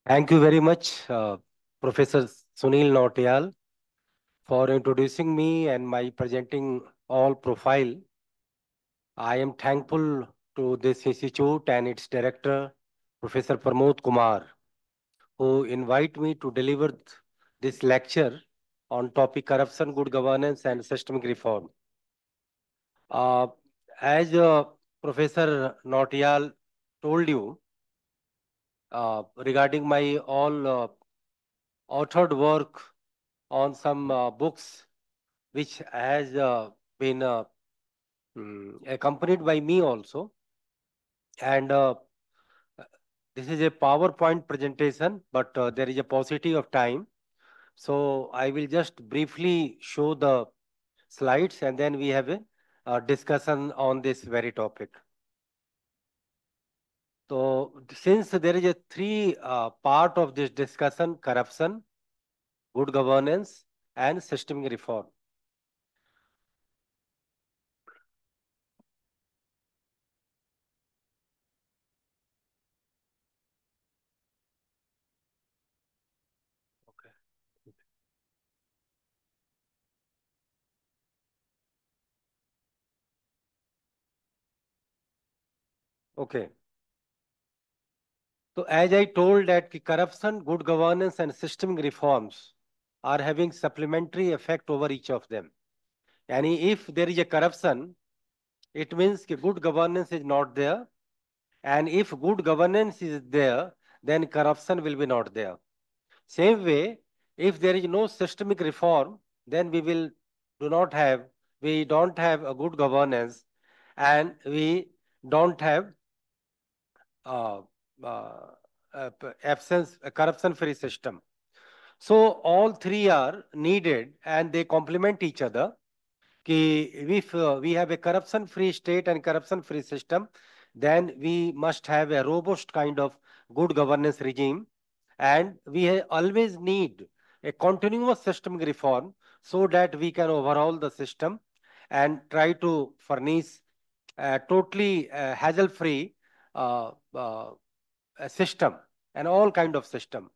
Thank you very much, Professor Sunil Nautiyal, for introducing me and my presenting all profile. I am thankful to this institute and its director, Professor Pramod Kumar, who invite me to deliver this lecture on topic corruption, good governance, and systemic reform. Uh, as Professor Nautiyal told you, regarding my all authored work on some books which has been accompanied by me also. And this is a PowerPoint presentation, but there is a paucity of time. So I will just briefly show the slides and then we have a discussion on this very topic. So since there is a three part of this discussion: corruption, good governance, and systemic reform. Okay. Okay. So as I told that corruption, good governance, and systemic reforms are having supplementary effect over each of them. And if there is a corruption, it means good governance is not there. And if good governance is there, then corruption will be not there. Same way, if there is no systemic reform, then we don't have a good governance, and we don't have uh, uh, absence, a corruption-free system. So all three are needed and they complement each other. If we have a corruption-free state and corruption-free system, then we must have a robust kind of good governance regime, and we always need a continuous systemic reform so that we can overhaul the system and try to furnish totally hassle-free uh, uh, system and all kind of system.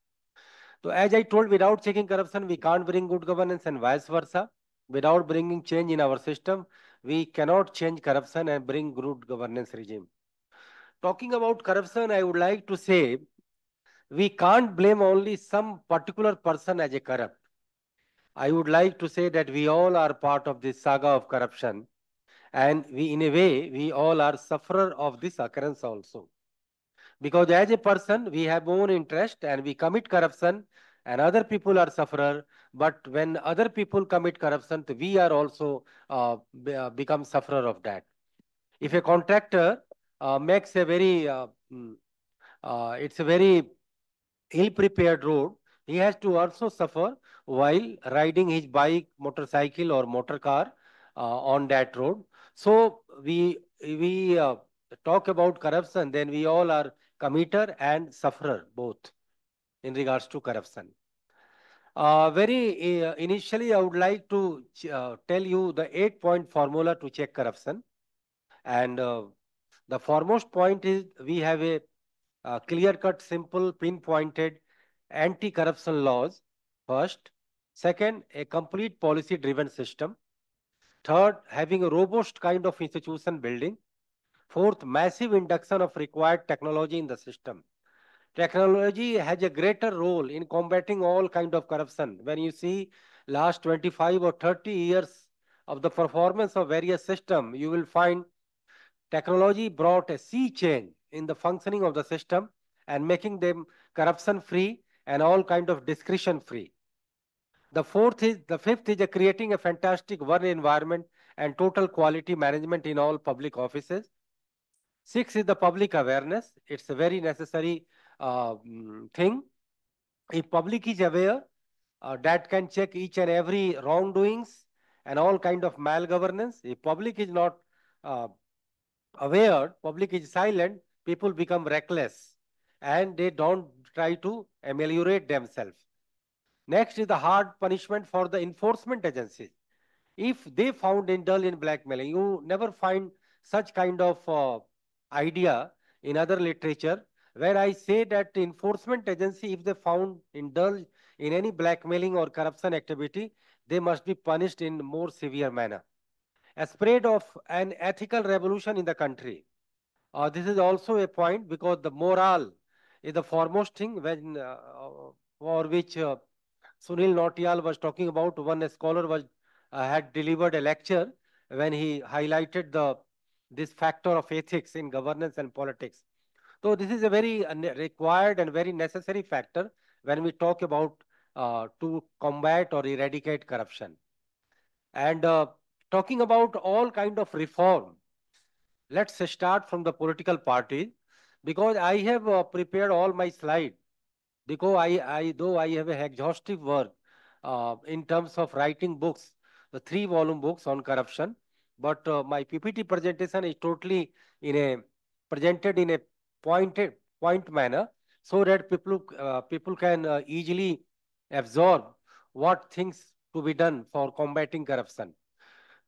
So as I told, without checking corruption, we can't bring good governance and vice versa. Without bringing change in our system, we cannot change corruption and bring good governance regime. Talking about corruption, I would like to say we can't blame only some particular person as a corrupt. I would like to say that we all are part of this saga of corruption, and we, in a way, we all are sufferer of this occurrence also. Because as a person, we have own interest and we commit corruption and other people are sufferer. But when other people commit corruption, we are also become sufferer of that. If a contractor makes a very, it's a very ill-prepared road, he has to also suffer while riding his bike, motorcycle, or motor car on that road. So we talk about corruption, then we all are committer and sufferer both in regards to corruption. Very initially, I would like to tell you the 8-point formula to check corruption. And the foremost point is we have a clear-cut, simple, pinpointed anti-corruption laws, first. Second, a complete policy-driven system. Third, having a robust kind of institution building. Fourth, massive induction of required technology in the system. Technology has a greater role in combating all kind of corruption. When you see last 25 or 30 years of the performance of various systems, you will find technology brought a sea change in the functioning of the system and making them corruption free and all kind of discretion free. The fifth is creating a fantastic work environment and total quality management in all public offices. Six is the public awareness. It's a very necessary thing. If public is aware, that can check each and every wrongdoings and all kind of malgovernance. If public is not uh, aware, public is silent, people become reckless and they don't try to ameliorate themselves. Next is the hard punishment for the enforcement agencies. If they found indulge in blackmailing, you never find such kind of idea in other literature, where I say that the enforcement agency, if they found indulge in any blackmailing or corruption activity, they must be punished in more severe manner. A spread of an ethical revolution in the country. This is also a point because the moral is the foremost thing for which Sunil Nautiyal was talking about. One scholar was had delivered a lecture when he highlighted this factor of ethics in governance and politics. So this is a very required and very necessary factor when we talk about to combat or eradicate corruption. And talking about all kind of reform, let's start from the political parties because I have prepared all my slides because though I have a exhaustive work in terms of writing books, the 3-volume books on corruption, but my PPT presentation is totally in a presented in a point manner so that people can easily absorb what things to be done for combating corruption.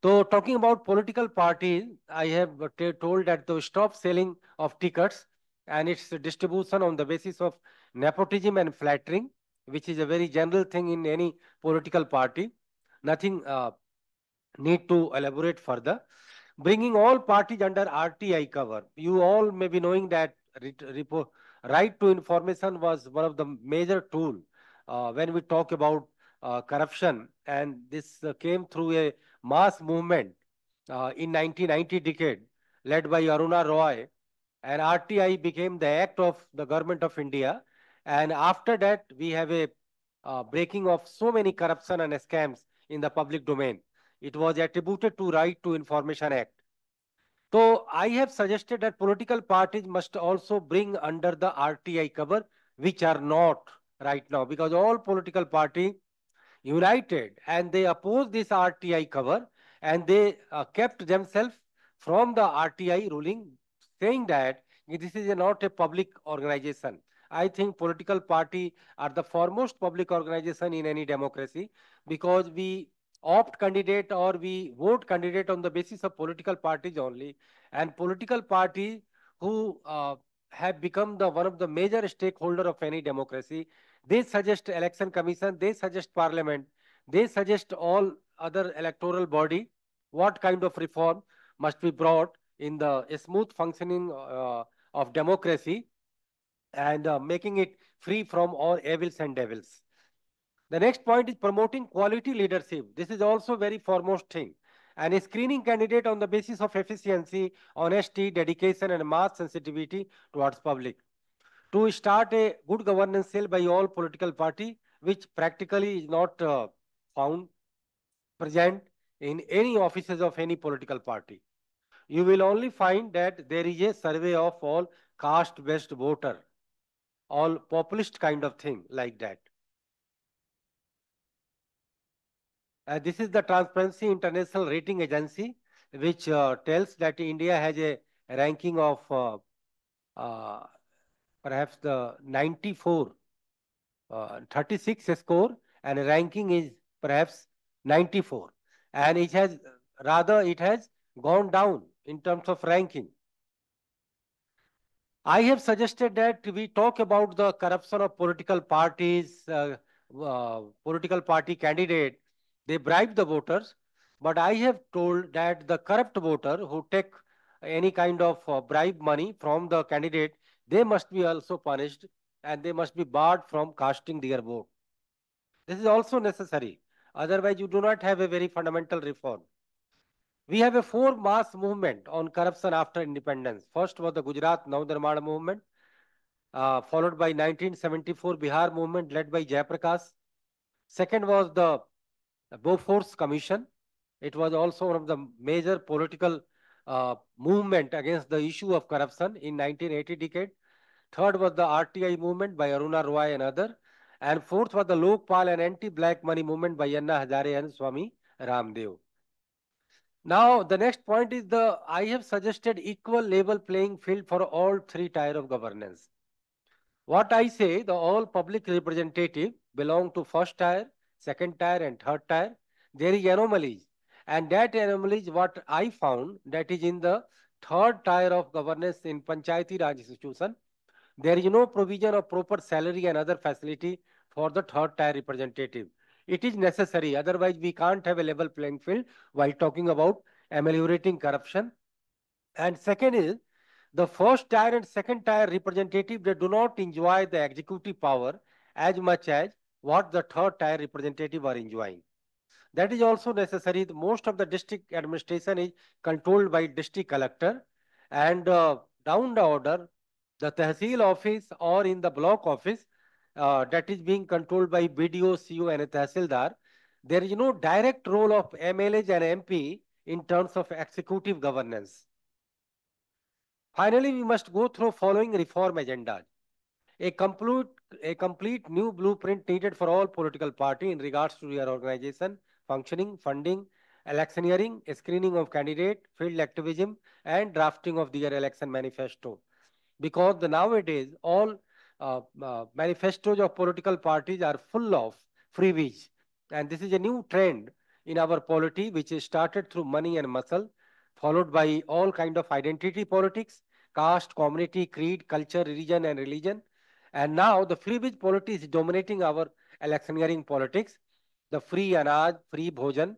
So talking about political parties, I have told that to stop selling of tickets and its distribution on the basis of nepotism and flattering, which is a very general thing in any political party. Nothing need to elaborate further. Bringing all parties under RTI cover. You all may be knowing that right to information was one of the major tool when we talk about corruption, and this came through a mass movement in 1990 decade led by Aruna Roy, and RTI became the act of the government of India. And after that, we have a breaking of so many corruption and scams in the public domain. It was attributed to Right to Information Act. So I have suggested that political parties must also bring under the RTI cover, which are not right now, because all political parties united and they opposed this RTI cover, and they kept themselves from the RTI ruling, saying that this is not a public organization. I think political party are the foremost public organization in any democracy because we opt candidate or we vote candidate on the basis of political parties only, and political parties who have become the one of the major stakeholder of any democracy. They suggest election commission, they suggest parliament, they suggest all other electoral body what kind of reform must be brought in the smooth functioning of democracy, and making it free from all evils and devils. The next point is promoting quality leadership. This is also very foremost thing. And a screening candidate on the basis of efficiency, honesty, dedication, and mass sensitivity towards public. To start a good governance cell by all political party, which practically is not found present in any offices of any political party. You will only find that there is a survey of all caste-based voter, all populist kind of thing like that. This is the Transparency International Rating Agency, which tells that India has a ranking of uh, perhaps the 94, 36 score, and ranking is perhaps 94. And it has, rather, it has gone down in terms of ranking. I have suggested that we talk about the corruption of political parties, political party candidate. They bribe the voters, but I have told that the corrupt voter who take any kind of bribe money from the candidate, they must be also punished and they must be barred from casting their vote. This is also necessary. Otherwise, you do not have a very fundamental reform. We have a 4 mass movement on corruption after independence. First was the Gujarat Navnirmana movement, followed by 1974 Bihar movement led by Jayaprakash. Second was the Bofors Commission. It was also one of the major political movement against the issue of corruption in 1980 decade. Third was the RTI movement by Aruna Roy and other. And fourth was the Lokpal and anti-black money movement by Anna Hazare and Swami Ramdev. Now, the next point is I have suggested equal level playing field for all 3 tier of governance. What I say, the all public representative belong to first tier, second tier and third tier. There is anomalies. And that anomalies what I found that is in the third tier of governance in Panchayati Raj institution, there is no provision of proper salary and other facility for the third tier representative. It is necessary, otherwise we can't have a level playing field while talking about ameliorating corruption. And second is, the first tier and second tier representative, they do not enjoy the executive power as much as what the third tier representative are enjoying. That is also necessary. Most of the district administration is controlled by district collector, and down the order, the Tehsil office or in the block office, that is being controlled by BDO, CO and a Tehsildar. There is no direct role of MLAs and MP in terms of executive governance. Finally, we must go through following reform agendas. A complete, a complete new blueprint needed for all political party in regards to their organization, functioning, funding, electioneering, screening of candidate, field activism, and drafting of their election manifesto. Because nowadays all manifestos of political parties are full of freebies, and this is a new trend in our polity, which is started through money and muscle, followed by all kind of identity politics, caste, community, creed, culture, religion, and now the freebie politics is dominating our electioneering politics. The free anaj, free bhojan,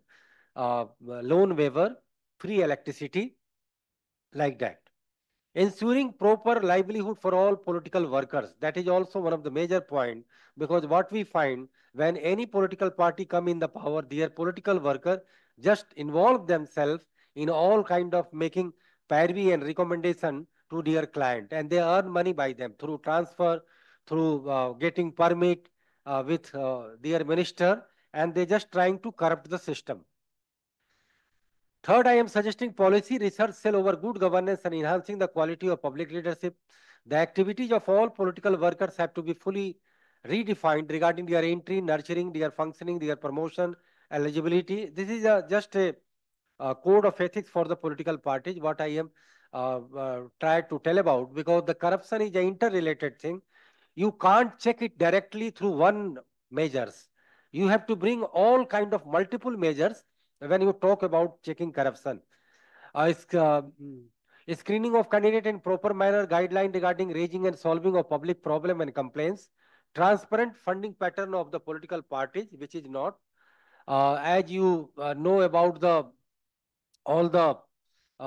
loan waiver, free electricity, like that. Ensuring proper livelihood for all political workers. That is also one of the major point, because what we find, when any political party come in the power, their political worker just involve themselves in all kind of making parivi and recommendation to their client, and they earn money by them through transfer, through getting permit with their minister, and they just trying to corrupt the system. Third, I am suggesting policy research cell over good governance and enhancing the quality of public leadership. The activities of all political workers have to be fully redefined regarding their entry, nurturing, their functioning, their promotion, eligibility. This is just a code of ethics for the political parties, what I am tried to tell about, because the corruption is an interrelated thing. You can't check it directly through one measures. You have to bring all kind of multiple measures when you talk about checking corruption. Screening of candidate in proper manner, guideline regarding raising and solving of public problem and complaints, transparent funding pattern of the political parties, which is not. As you know about the all the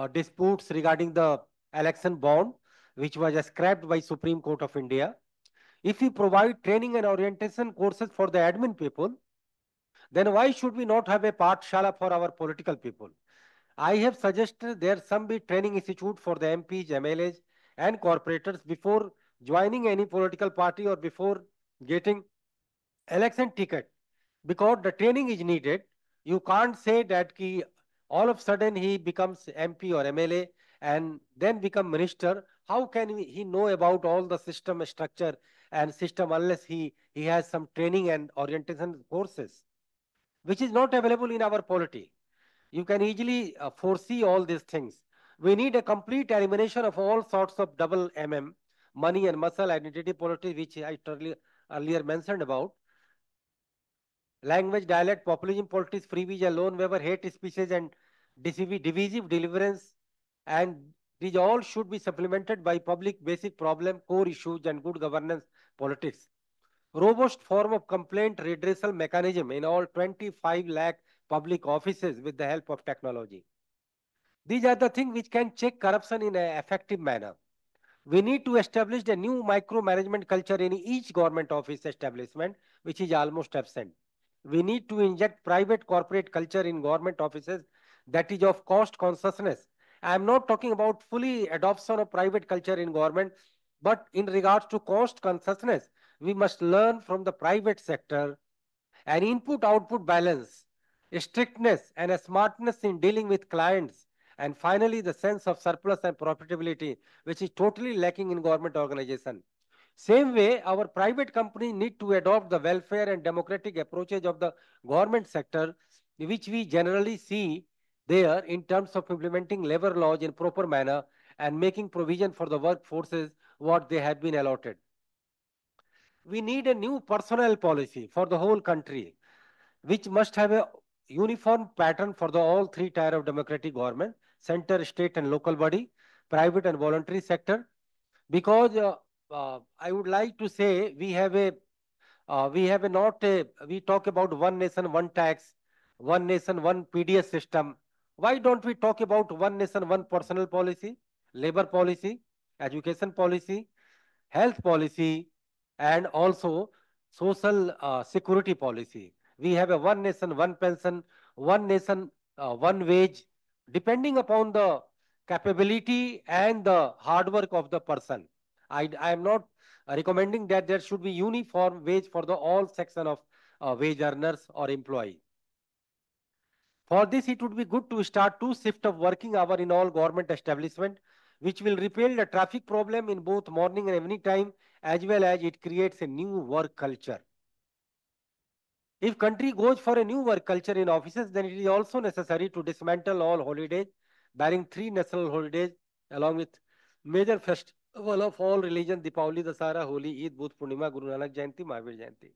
disputes regarding the election bond, which was scrapped by Supreme Court of India. If we provide training and orientation courses for the admin people, then why should we not have a Pathshala for our political people? I have suggested there some be training institute for the MPs, MLAs and corporators before joining any political party or before getting election ticket, because the training is needed. You can't say that all of a sudden he becomes MP or MLA and then become minister. How can he know about all the system structure and system unless he has some training and orientation courses, which is not available in our polity. You can easily foresee all these things. We need a complete elimination of all sorts of double money and muscle identity politics, which I earlier mentioned about. Language, dialect, populism, politics, freebies, loan waiver, hate speeches, and divisive deliverance. And these all should be supplemented by public basic problem, core issues, and good governance politics. Robust form of complaint redressal mechanism in all 25 lakh public offices with the help of technology. These are the things which can check corruption in an effective manner. We need to establish a new micromanagement culture in each government office establishment, which is almost absent. We need to inject private corporate culture in government offices, that is of cost consciousness. I am not talking about fully adoption of private culture in government, but in regards to cost consciousness, we must learn from the private sector an input-output balance, strictness and a smartness in dealing with clients, and finally the sense of surplus and profitability, which is totally lacking in government organization. Same way, our private companies need to adopt the welfare and democratic approaches of the government sector, which we generally see there in terms of implementing labor laws in proper manner and making provision for the workforces what they have been allotted. We need a new personnel policy for the whole country, which must have a uniform pattern for the all three tier of democratic government, center, state, and local body. private and voluntary sector, because I would like to say we have a not a, we talk about one nation, one tax, one nation, one PDS system. Why don't we talk about one nation, one personal policy, labor policy, education policy, health policy, and also social security policy? We have a one nation, one pension, one nation, one wage, depending upon the capability and the hard work of the person. I am not recommending that there should be uniform wage for the all section of wage earners or employee. For this, it would be good to start two shift of working hour in all government establishment, which will repel the traffic problem in both morning and evening time, as well as it creates a new work culture. If country goes for a new work culture in offices, then it is also necessary to dismantle all holidays, barring 3 national holidays, along with major festival of all religions: Deepavali, Dasara, Holi, Eid, Budh Purnima, Guru Nanak Jayanti, Mahavir Jayanti.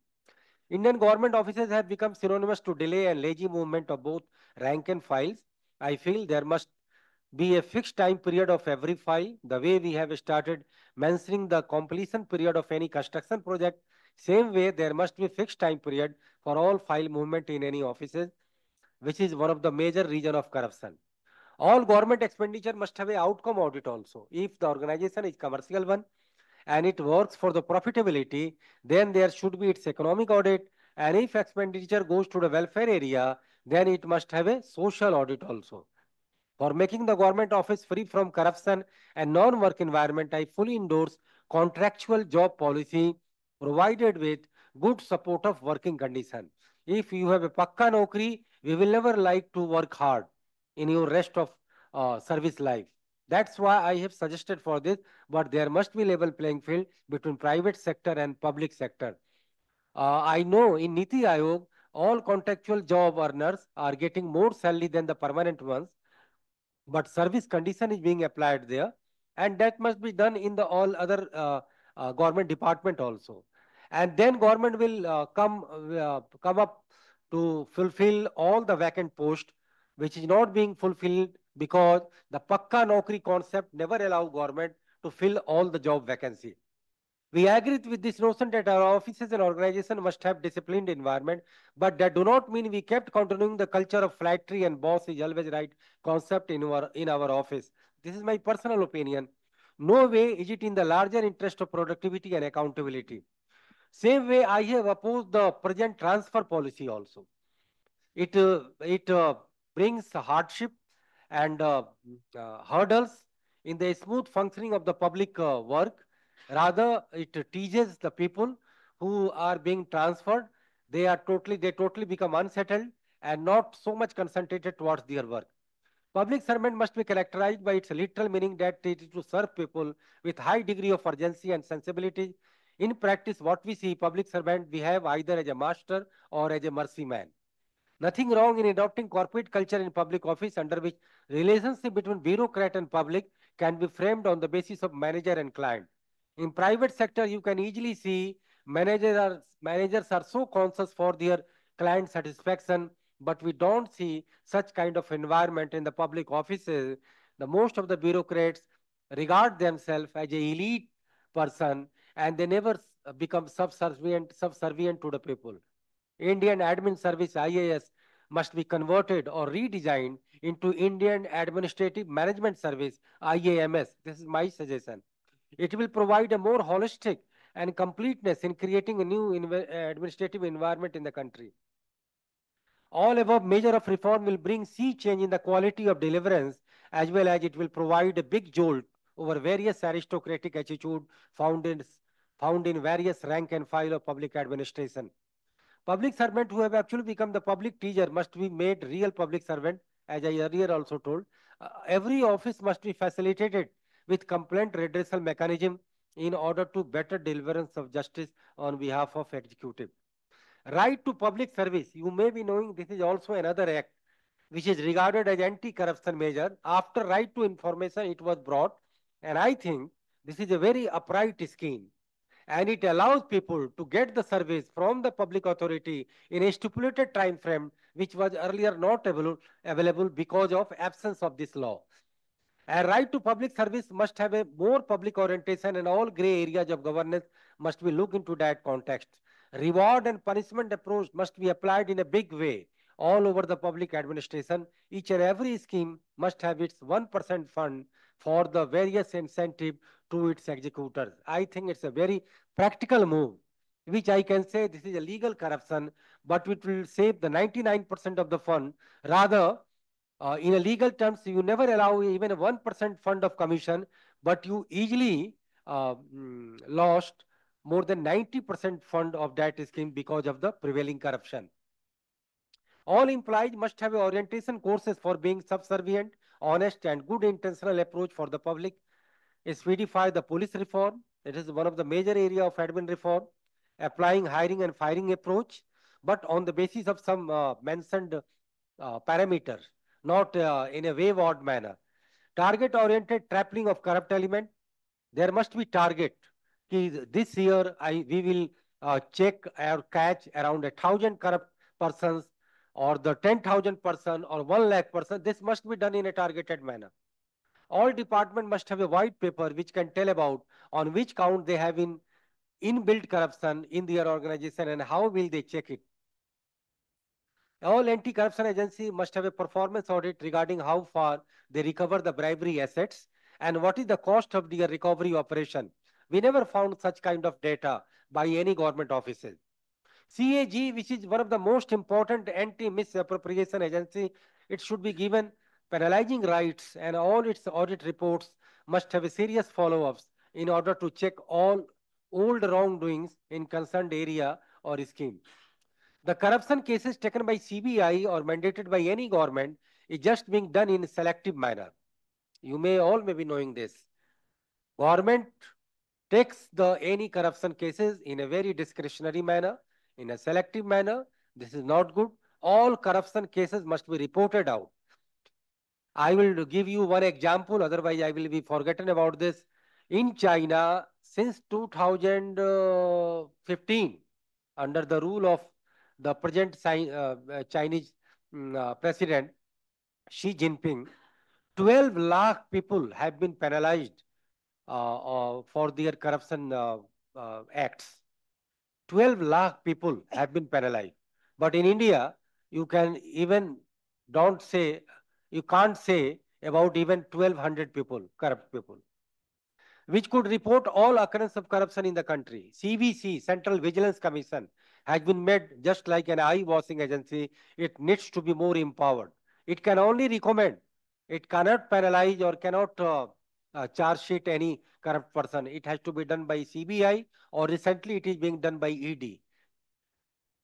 Indian government offices have become synonymous to delay and lazy movement of both rank and files. I feel there must be a fixed time period of every file, the way we have started mentioning the completion period of any construction project. Same way, there must be fixed time period for all file movement in any offices, which is one of the major reason of corruption. All government expenditure must have a outcome audit also. If the organization is commercial one and it works for the profitability, then there should be its economic audit. And if expenditure goes to the welfare area, then it must have a social audit also. For making the government office free from corruption and non-work environment, I fully endorse contractual job policy provided with good support of working condition. If you have a pakka naukri, we will never like to work hard in your rest of service life. That's why I have suggested for this, but there must be level playing field between private sector and public sector. I know in Niti Aayog, all contractual job earners are getting more salary than the permanent ones, but service condition is being applied there, and that must be done in the all other government department also. And then government will come up to fulfill all the vacant post, which is not being fulfilled because the pakka naukri concept never allow government to fill all the job vacancy. We agree with this notion that our offices and organizations must have disciplined environment, but that do not mean we kept continuing the culture of flattery and boss is always right concept in our office. This is my personal opinion. No way is it in the larger interest of productivity and accountability. Same way I have opposed the present transfer policy also. It brings hardship and hurdles in the smooth functioning of the public work. Rather, it teaches the people who are being transferred. They totally become unsettled and not so much concentrated towards their work. Public servant must be characterized by its literal meaning, that it is to serve people with high degree of urgency and sensibility. In practice, what we see, public servant behave either as a master or as a mercy man. Nothing wrong in adopting corporate culture in public office, under which relationship between bureaucrat and public can be framed on the basis of manager and client. In private sector, you can easily see managers are so conscious for their client satisfaction, but we don't see such kind of environment in the public offices. The most of the bureaucrats regard themselves as a elite person, and they never become subservient to the people. Indian Admin Service IAS must be converted or redesigned into Indian Administrative Management Service IAMS. This is my suggestion. It will provide a more holistic and completeness in creating a new administrative environment in the country. All above measure of reform will bring sea change in the quality of deliverance, as well as it will provide a big jolt over various aristocratic attitude found in, found in various rank and file of public administration. Public servant who have actually become the public teacher must be made real public servant, as I earlier also told. Every office must be facilitated with complaint redressal mechanism in order to better deliverance of justice on behalf of executive. Right to public service. You may be knowing this is also another act which is regarded as anti-corruption measure. After right to information, it was brought, and I think this is a very upright scheme, and it allows people to get the service from the public authority in a stipulated time frame, which was earlier not available because of absence of this law. A right to public service must have a more public orientation, and all grey areas of governance must be looked into that context. Reward and punishment approach must be applied in a big way all over the public administration. Each and every scheme must have its 1% fund for the various incentive to its executors. I think it's a very practical move, which I can say this is a legal corruption, but it will save the 99% of the fund. Rather, in a legal terms, you never allow even a 1% fund of commission, but you easily lost more than 90% fund of that scheme because of the prevailing corruption. All employees must have orientation courses for being subservient, honest, and good intentional approach for the public. Speedify the police reform. It is one of the major area of admin reform, applying hiring and firing approach, but on the basis of some mentioned parameters, not in a wayward manner. Target-oriented trapping of corrupt element. There must be target. This year, we will check or catch around 1,000 corrupt persons, or the 10,000 person, or 1 lakh person. This must be done in a targeted manner. All department must have a white paper which can tell about on which count they have in inbuilt corruption in their organization and how will they check it. All anti-corruption agency must have a performance audit regarding how far they recover the bribery assets and what is the cost of their recovery operation. We never found such kind of data by any government offices. CAG, which is one of the most important anti-misappropriation agency, it should be given penalizing rights, and all its audit reports must have a serious follow-ups in order to check all old wrongdoings in concerned area or scheme. The corruption cases taken by CBI or mandated by any government is just being done in a selective manner. You may be knowing this. Government takes the any corruption cases in a very discretionary manner, in a selective manner. This is not good. All corruption cases must be reported out. I will give you one example, otherwise I will be forgotten about this. In China, since 2015, under the rule of the present Chinese president, Xi Jinping, 12 lakh people have been penalized for their corruption acts. 12 lakh people have been penalized. But in India, you can even don't say, you can't say about even 1200 people, corrupt people, which could report all occurrence of corruption in the country. CVC, Central Vigilance Commission, has been made just like an eye-washing agency. It needs to be more empowered. It can only recommend. It cannot penalize or cannot charge sheet any corrupt person. It has to be done by CBI, or recently it is being done by ED.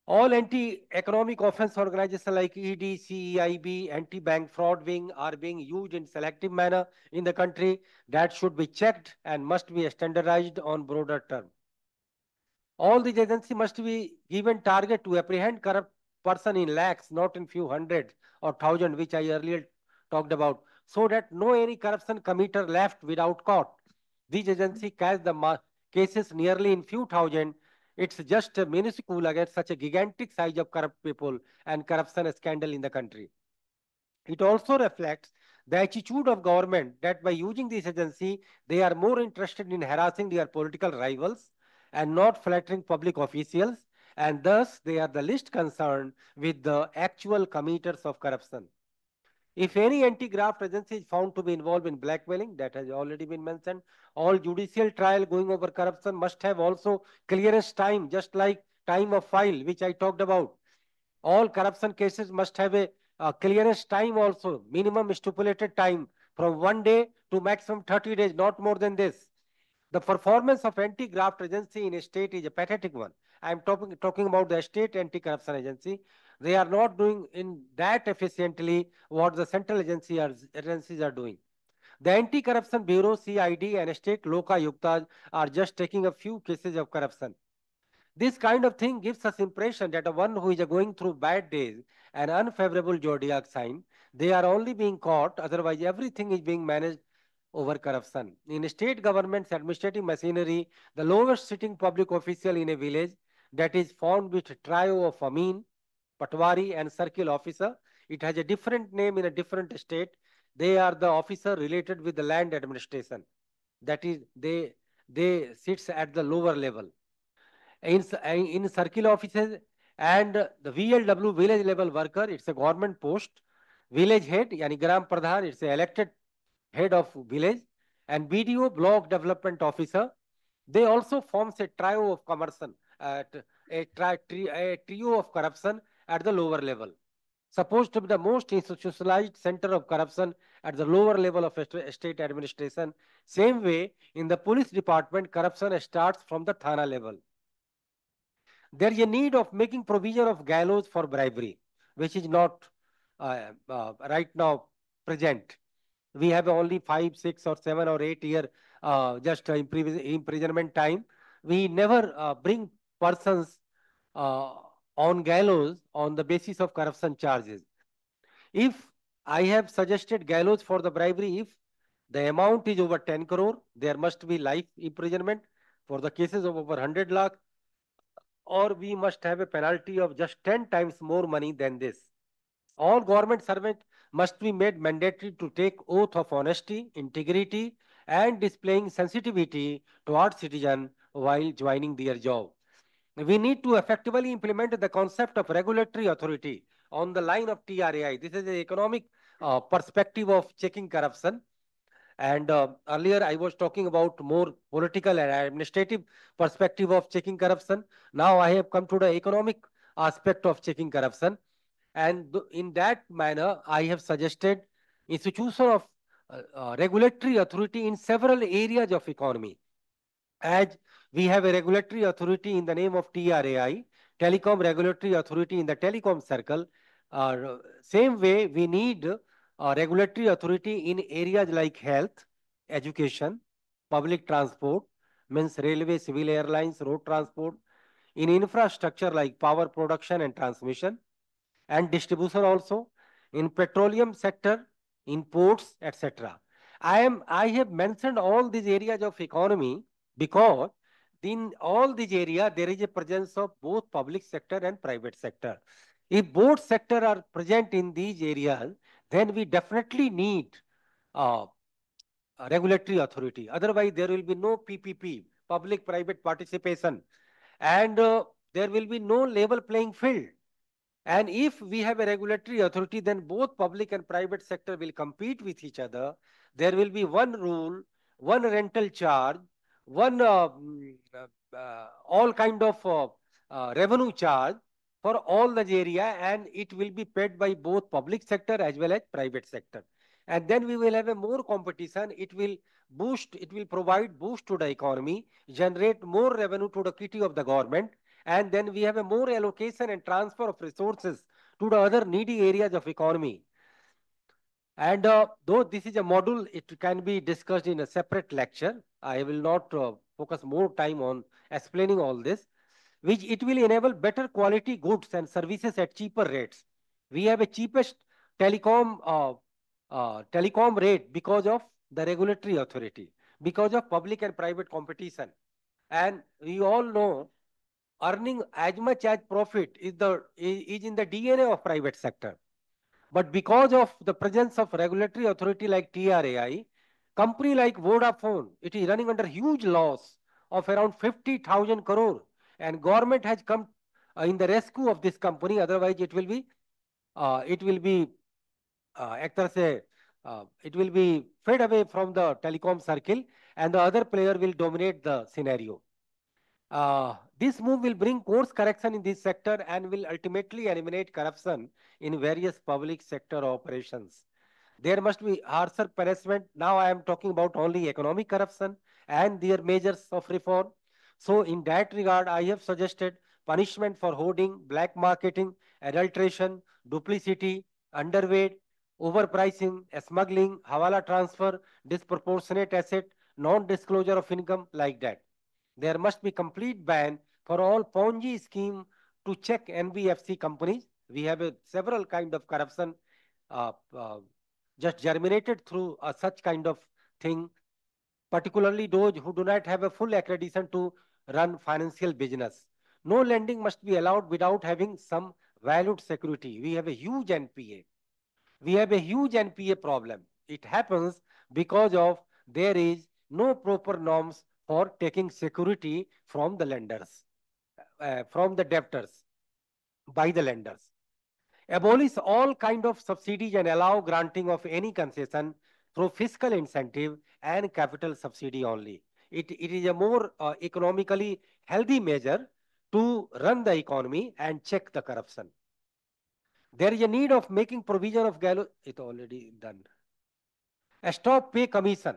All anti-economic offense organizations like ED, CEIB, anti-bank fraud wing are being used in selective manner in the country. That should be checked and must be standardized on broader term. All these agencies must be given target to apprehend corrupt person in lakhs, not in few hundred or thousand, which I earlier talked about, so that no any corruption committer left without caught. These agencies catch the cases nearly in few thousand. It's just a minuscule against such a gigantic size of corrupt people and corruption scandal in the country. It also reflects the attitude of government that by using this agency, they are more interested in harassing their political rivals and not flattering public officials, and thus they are the least concerned with the actual committers of corruption. If any anti-graft agency is found to be involved in blackmailing, that has already been mentioned, all judicial trial going over corruption must have also clearance time, just like time of file, which I talked about. All corruption cases must have a clearance time also, minimum stipulated time from 1 day to maximum 30 days, not more than this. The performance of anti-graft agency in a state is a pathetic one. I am talking about the state anti-corruption agency. They are not doing in that efficiently what the central agencies are doing. The Anti-Corruption Bureau, CID, and state Lokayuktas are just taking a few cases of corruption. This kind of thing gives us impression that a one who is going through bad days and unfavorable zodiac sign, they are only being caught, otherwise everything is being managed over corruption. In state government's administrative machinery, the lowest sitting public official in a village that is formed with a trio of Amin, Patwari and circle officer. It has a different name in a different state. They are the officer related with the land administration. That is, they sits at the lower level. In circle offices and the VLW, village level worker, it's a government post. Village head, yani Gram Pradhan, it's a elected head of village. And BDO, block development officer, they also forms a trio of corruption, a trio of corruption at the lower level. Supposed to be the most institutionalized center of corruption at the lower level of state administration. Same way, in the police department, corruption starts from the Thana level. There is a need of making provision of gallows for bribery, which is not right now present. We have only 5, 6, or 7 or 8 year just imprisonment time. We never bring persons uh, on gallows on the basis of corruption charges. If I have suggested gallows for the bribery, if the amount is over 10 crore, there must be life imprisonment. For the cases of over 100 lakh, or we must have a penalty of just 10 times more money than this. All government servants must be made mandatory to take oath of honesty, integrity, and displaying sensitivity toward citizen while joining their job. We need to effectively implement the concept of regulatory authority on the line of TRAI. This is the economic perspective of checking corruption. And earlier I was talking about more political and administrative perspective of checking corruption. Now I have come to the economic aspect of checking corruption. And in that manner, I have suggested institution of regulatory authority in several areas of economy. As we have a regulatory authority in the name of TRAI, Telecom Regulatory Authority in the telecom circle. Same way, we need regulatory authority in areas like health, education, public transport, means railway, civil airlines, road transport, in infrastructure like power production and transmission, and distribution also, in petroleum sector, in ports, etc. I have mentioned all these areas of economy because in all these areas there is a presence of both public sector and private sector. If both sector are present in these areas, then we definitely need uh, a regulatory authority. Otherwise, there will be no PPP, public-private participation, and there will be no level playing field. And if we have a regulatory authority, then both public and private sector will compete with each other. There will be one rule, one rental charge, one all kind of revenue charge for all the area, and it will be paid by both public sector as well as private sector. And then we will have a more competition. It will boost, it will provide boost to the economy, generate more revenue to the kitty of the government, and then we have a more allocation and transfer of resources to the other needy areas of economy. And though this is a module, it can be discussed in a separate lecture. I will not focus more time on explaining all this, which it will enable better quality goods and services at cheaper rates. We have a cheapest telecom telecom rate because of the regulatory authority, because of public and private competition. And we all know earning as much as profit is in the DNA of private sector. But because of the presence of regulatory authority like TRAI, company like Vodafone, it is running under huge loss of around 50,000 crore, and government has come in the rescue of this company. Otherwise, it will be एक तरह से it will be fed away from the telecom circle, and the other player will dominate the scenario. This move will bring course correction in this sector and will ultimately eliminate corruption in various public sector operations. There must be harsher punishment. Now I am talking about only economic corruption and their measures of reform. So in that regard, I have suggested punishment for hoarding, black marketing, adulteration, duplicity, underweight, overpricing, smuggling, hawala transfer, disproportionate asset, non-disclosure of income, like that. There must be complete ban for all Ponzi scheme to check NBFC companies. We have several kind of corruption uh, uh, just germinated through such kind of thing, particularly those who do not have a full accreditation to run financial business. No lending must be allowed without having some valued security. We have a huge NPA. We have a huge NPA problem. it happens because of there is no proper norms for taking security from the lenders, from the debtors by the lenders. Abolish all kind of subsidies and allow granting of any concession through fiscal incentive and capital subsidy only. It is a more economically healthy measure to run the economy and check the corruption. There is a need of making provision of gallows. It already done. A stop pay commission.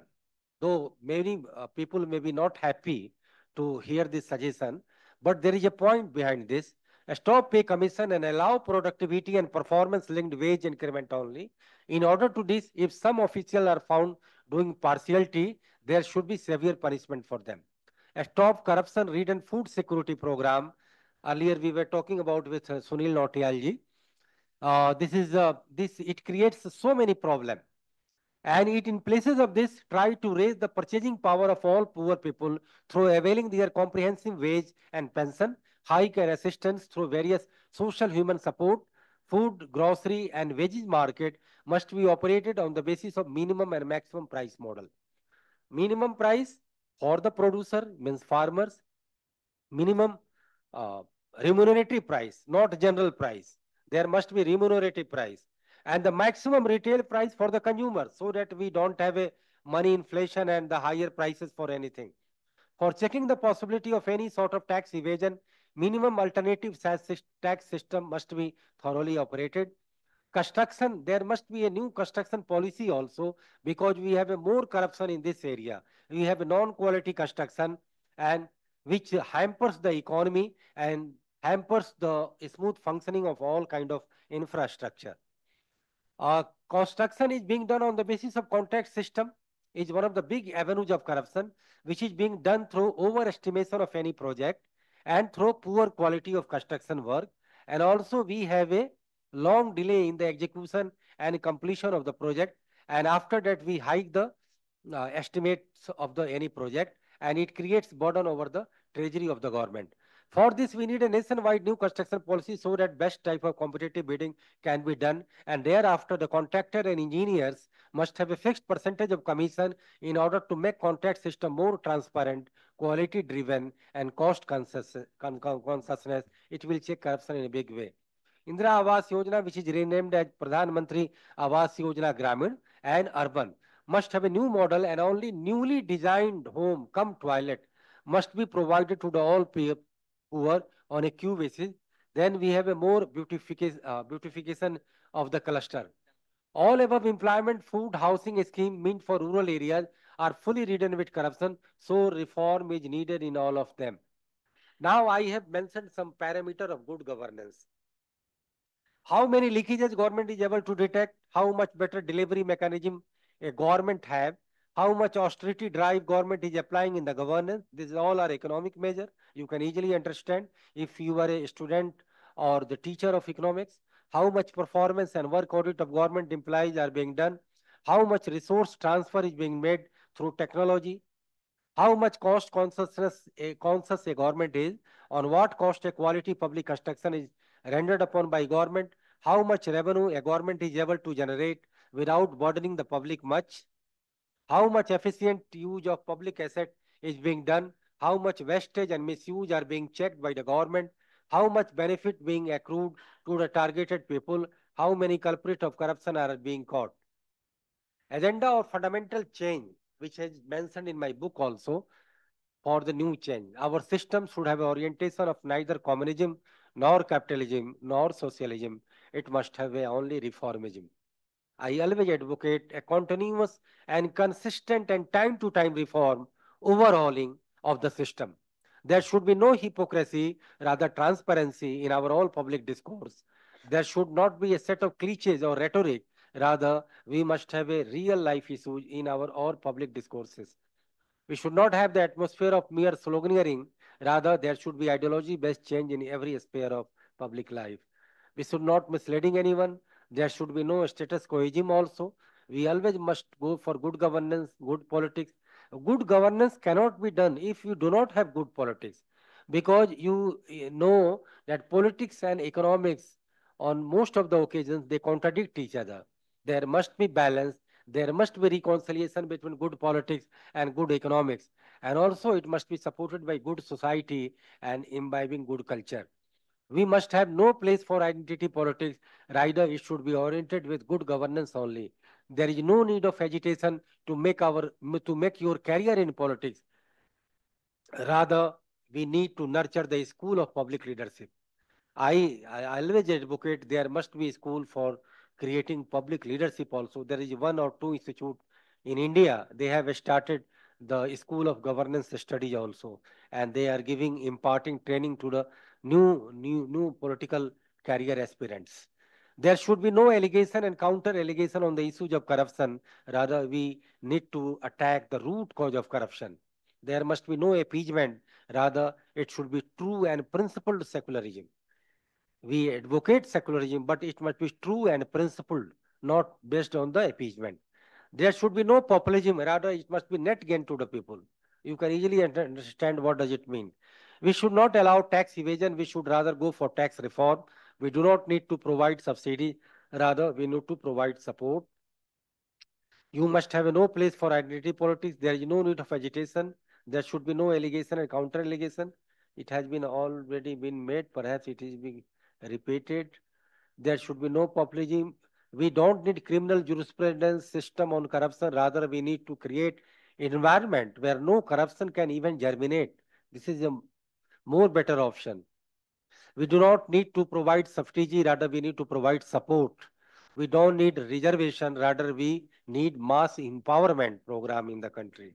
Though many people may be not happy to hear this suggestion, but there is a point behind this. A stop pay commission and allow productivity and performance linked wage increment only. In order to this, if some officials are found doing partiality, there should be severe punishment for them. A stop corruption read and food security program. Earlier we were talking about with Sunil Nautiyal ji. This it creates so many problems, and it in places of this try to raise the purchasing power of all poor people through availing their comprehensive wage and pension hike and assistance through various social human support. Food, grocery and wages market must be operated on the basis of minimum and maximum price model. Minimum price for the producer means farmers, minimum uh, remunerative price, not general price. There must be remunerative price and the maximum retail price for the consumer, so that we don't have a money inflation and the higher prices for anything. For checking the possibility of any sort of tax evasion, minimum alternative tax system must be thoroughly operated. Construction, there must be a new construction policy also, because we have a more corruption in this area. We have a non-quality construction, and which hampers the economy and hampers the smooth functioning of all kind of infrastructure. Construction is being done on the basis of contract system is one of the big avenues of corruption, which is being done through overestimation of any project and through poor quality of construction work. And also we have a long delay in the execution and completion of the project. And after that we hike the estimates of the any project, and it creates burden over the treasury of the government. For this, we need a nationwide new construction policy so that best type of competitive bidding can be done, and thereafter the contractor and engineers must have a fixed percentage of commission in order to make contract system more transparent, quality driven and cost consciousness. It will check corruption in a big way. Indira Awas Yojana, which is renamed as Pradhan Mantri Awas Yojana Gramin and Urban, must have a new model, and only newly designed home come toilet must be provided to the all poor on a queue basis. Then we have a more beautification of the cluster. All above employment, food, housing scheme meant for rural areas are fully ridden with corruption, so reform is needed in all of them. Now I have mentioned some parameter of good governance. How many leakages government is able to detect, how much better delivery mechanism a government have, how much austerity drive government is applying in the governance. These all are economic measure. You can easily understand if you are a student or the teacher of economics, how much performance and work audit of government employees are being done, how much resource transfer is being made through technology, how much cost conscious a government is, on what cost a quality public construction is rendered upon by government, how much revenue a government is able to generate without burdening the public much, how much efficient use of public asset is being done, how much wastage and misuse are being checked by the government, how much benefit being accrued to the targeted people, how many culprits of corruption are being caught. Agenda or fundamental change, which is mentioned in my book also, for the new change. Our system should have orientation of neither communism, nor capitalism, nor socialism. It must have a only reformism. I always advocate a continuous and consistent and time-to-time reform, overhauling of the system. There should be no hypocrisy, rather transparency in our all public discourse. There should not be a set of cliches or rhetoric. Rather, we must have a real life issue in our all public discourses. We should not have the atmosphere of mere sloganeering. Rather, there should be ideology-based change in every sphere of public life. We should not misleading anyone. There should be no status quoism also. We always must go for good governance, good politics. Good governance cannot be done if you do not have good politics, because you know that politics and economics on most of the occasions they contradict each other. There must be balance. There must be reconciliation between good politics and good economics. And also it must be supported by good society and imbibing good culture. We must have no place for identity politics. Rather, it should be oriented with good governance only. There is no need of agitation to make your career in politics. Rather, we need to nurture the school of public leadership. I always advocate there must be a school for creating public leadership also. There is one or two institute in India. They have started the school of governance studies also, and they are giving imparting training to the new political career aspirants. There should be no allegation and counter allegation on the issues of corruption. Rather, we need to attack the root cause of corruption. There must be no appeasement. Rather, it should be true and principled secularism. We advocate secularism, but it must be true and principled, not based on the appeasement. There should be no populism, rather it must be net gain to the people. You can easily understand what does it mean. We should not allow tax evasion, we should rather go for tax reform. We do not need to provide subsidy, rather we need to provide support. You must have no place for identity politics. There is no need of agitation. There should be no allegation and counter allegation. It has been already been made. Perhaps it is being repeated. There should be no populism. We don't need criminal jurisprudence system on corruption. Rather, we need to create environment where no corruption can even germinate. This is a more better option. We do not need to provide subsidy, rather we need to provide support. We don't need reservation, rather we need mass empowerment program in the country.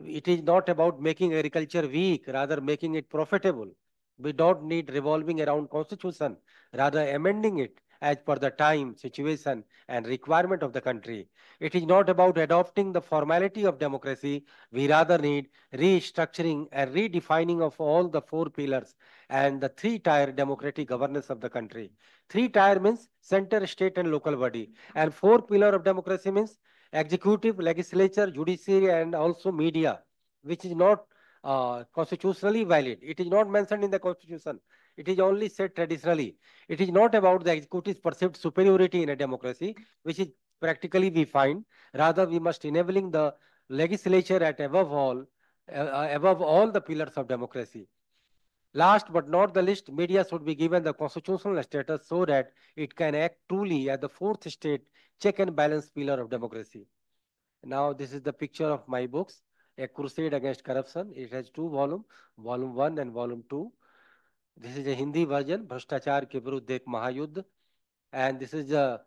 It is not about making agriculture weak, rather making it profitable. We don't need revolving around constitution, rather amending it as per the time, situation and requirement of the country. It is not about adopting the formality of democracy. We rather need restructuring and redefining of all the four pillars and the three-tier democratic governance of the country. Three-tier means center, state and local body. And four pillar of democracy means executive, legislature, judiciary, and also media, which is not constitutionally valid. It is not mentioned in the constitution. It is only said traditionally. It is not about the executive's perceived superiority in a democracy, which is practically we find. Rather, we must enabling the legislature at above all the pillars of democracy. Last but not the least, media should be given the constitutional status so that it can act truly as the fourth state check and balance pillar of democracy. Now, this is the picture of my books, A Crusade Against Corruption. It has two volumes, volume 1 and volume 2. This is a Hindi version, Bhrashtachar ke Virudh Ek Mahayuddh. And this is the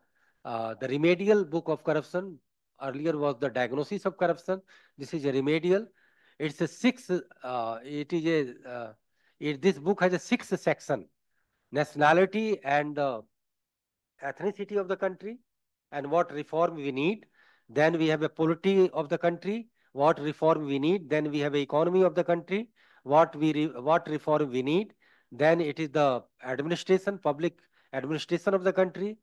remedial book of corruption. Earlier was the diagnosis of corruption. This is a remedial. It's a this book has a sixth section, nationality and ethnicity of the country and what reform we need. Then we have a polity of the country, what reform we need. Then we have a economy of the country, what reform we need. Then it is the administration, public administration of the country,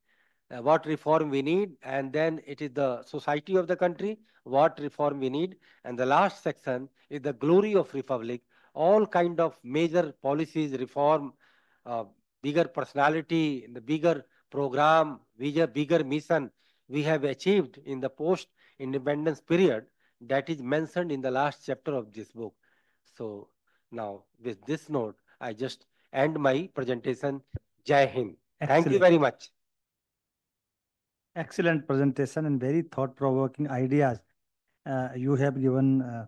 what reform we need. And then it is the society of the country, what reform we need. And the last section is the glory of republic, all kind of major policies, reform, uh, bigger personality, the bigger program, bigger mission we have achieved in the post-independence period that is mentioned in the last chapter of this book. So now with this note, I just end my presentation. Jai Hind. Thank you very much. Excellent presentation and very thought-provoking ideas you have given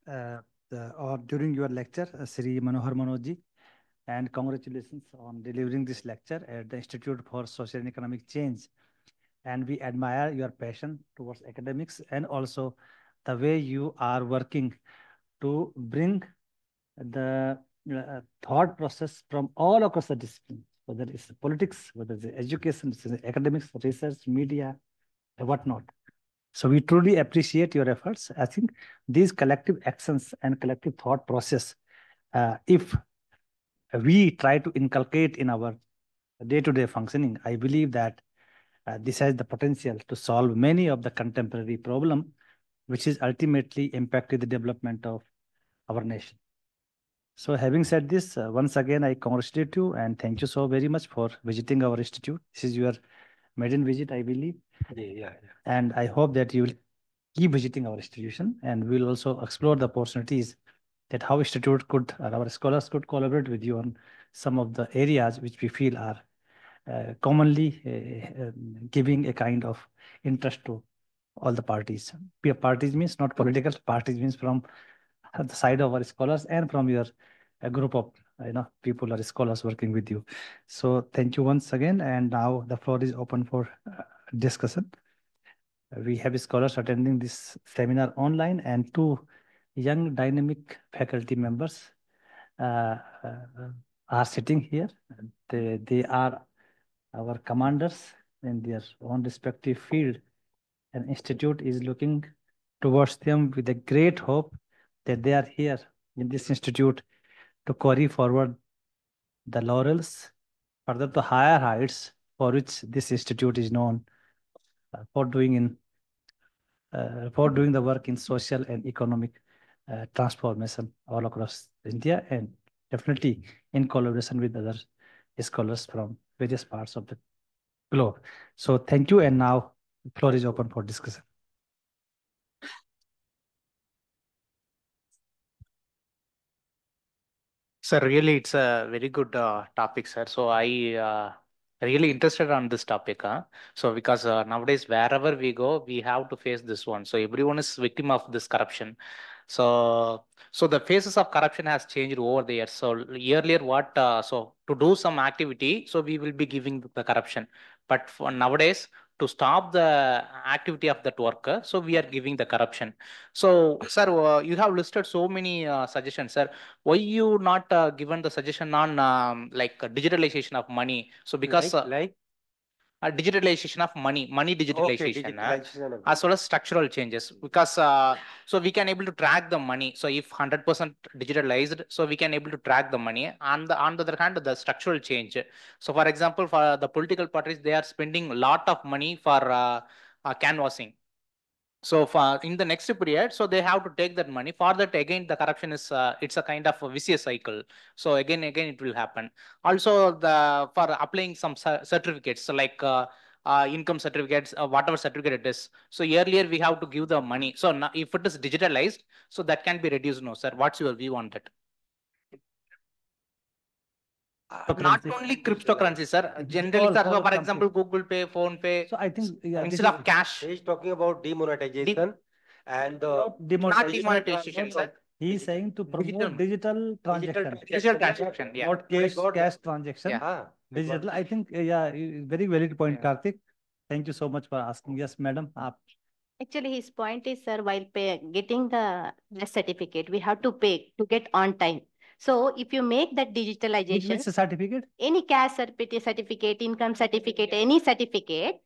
or during your lecture, Sri Manohar Manoj. And congratulations on delivering this lecture at the Institute for Social and Economic Change. And we admire your passion towards academics and also the way you are working to bring the thought process from all across the discipline, whether it's politics, whether it's education, it's academics, research, media, whatnot. So we truly appreciate your efforts. I think these collective actions and collective thought process, if we try to inculcate in our day-to-day functioning, I believe that this has the potential to solve many of the contemporary problems, which is ultimately impacting the development of our nation. So having said this, once again, I congratulate you and thank you so very much for visiting our institute. This is your maiden visit, I believe. Yeah. And I hope that you will keep visiting our institution, and we will also explore the opportunities that how institute could, or our scholars could collaborate with you on some of the areas which we feel are commonly giving a kind of interest to all the parties. Parties means not political, parties means from the side of our scholars and from your group of people or scholars working with you. So thank you once again, and now the floor is open for discussion. We have scholars attending this seminar online and two young dynamic faculty members uh, uh, are sitting here. They are our commanders in their own respective field. An institute is looking towards them with a great hope that they are here in this institute to carry forward the laurels further to higher heights for which this institute is known for doing the work in social and economic transformation all across India, and definitely in collaboration with other scholars from various parts of the globe. So thank you, and now the floor is open for discussion. Sir, really, it's a very good topic, sir. So I really interested on this topic, huh? So because nowadays wherever we go, we have to face this one. So everyone is victim of this corruption. So the phases of corruption has changed over the years. So earlier, so to do some activity, so we will be giving the corruption. But for nowadays, to stop the activity of that worker, so we are giving the corruption. So, sir, you have listed so many suggestions, sir. Why you not given the suggestion on like digitalization of money? So because Like digitalization of money okay, digitalization, digitalization of as well as structural changes, because so we can able to track the money. So if 100% digitalized, so we can able to track the money. On the other hand, the structural change. So for example, for the political parties, they are spending a lot of money for canvassing. So for in the next period, so they have to take that money. For that, again, the corruption is it's a kind of a vicious cycle. So again it will happen. Also, the for applying some certificates, so like income certificates, whatever certificate it is. So earlier we have to give the money. So now, if it is digitalized, so that can be reduced. No, sir. What's your view on that? Not only cryptocurrency, sir. Generally, sir, so for example, Google Pay, Phone Pay. So I think instead of cash. He is talking about demonetization and Not demonetization, sir. He is saying to promote digital transaction. Digital transaction, yeah. Not cash transaction. Yeah. Digital. I think very valid point, Karthik. Thank you so much for asking. Yes, madam. Actually, his point is, sir, while getting the death certificate, we have to pay to get on time. So if you make that digitalization, which certificate? Any cash certificate, income certificate, any certificate,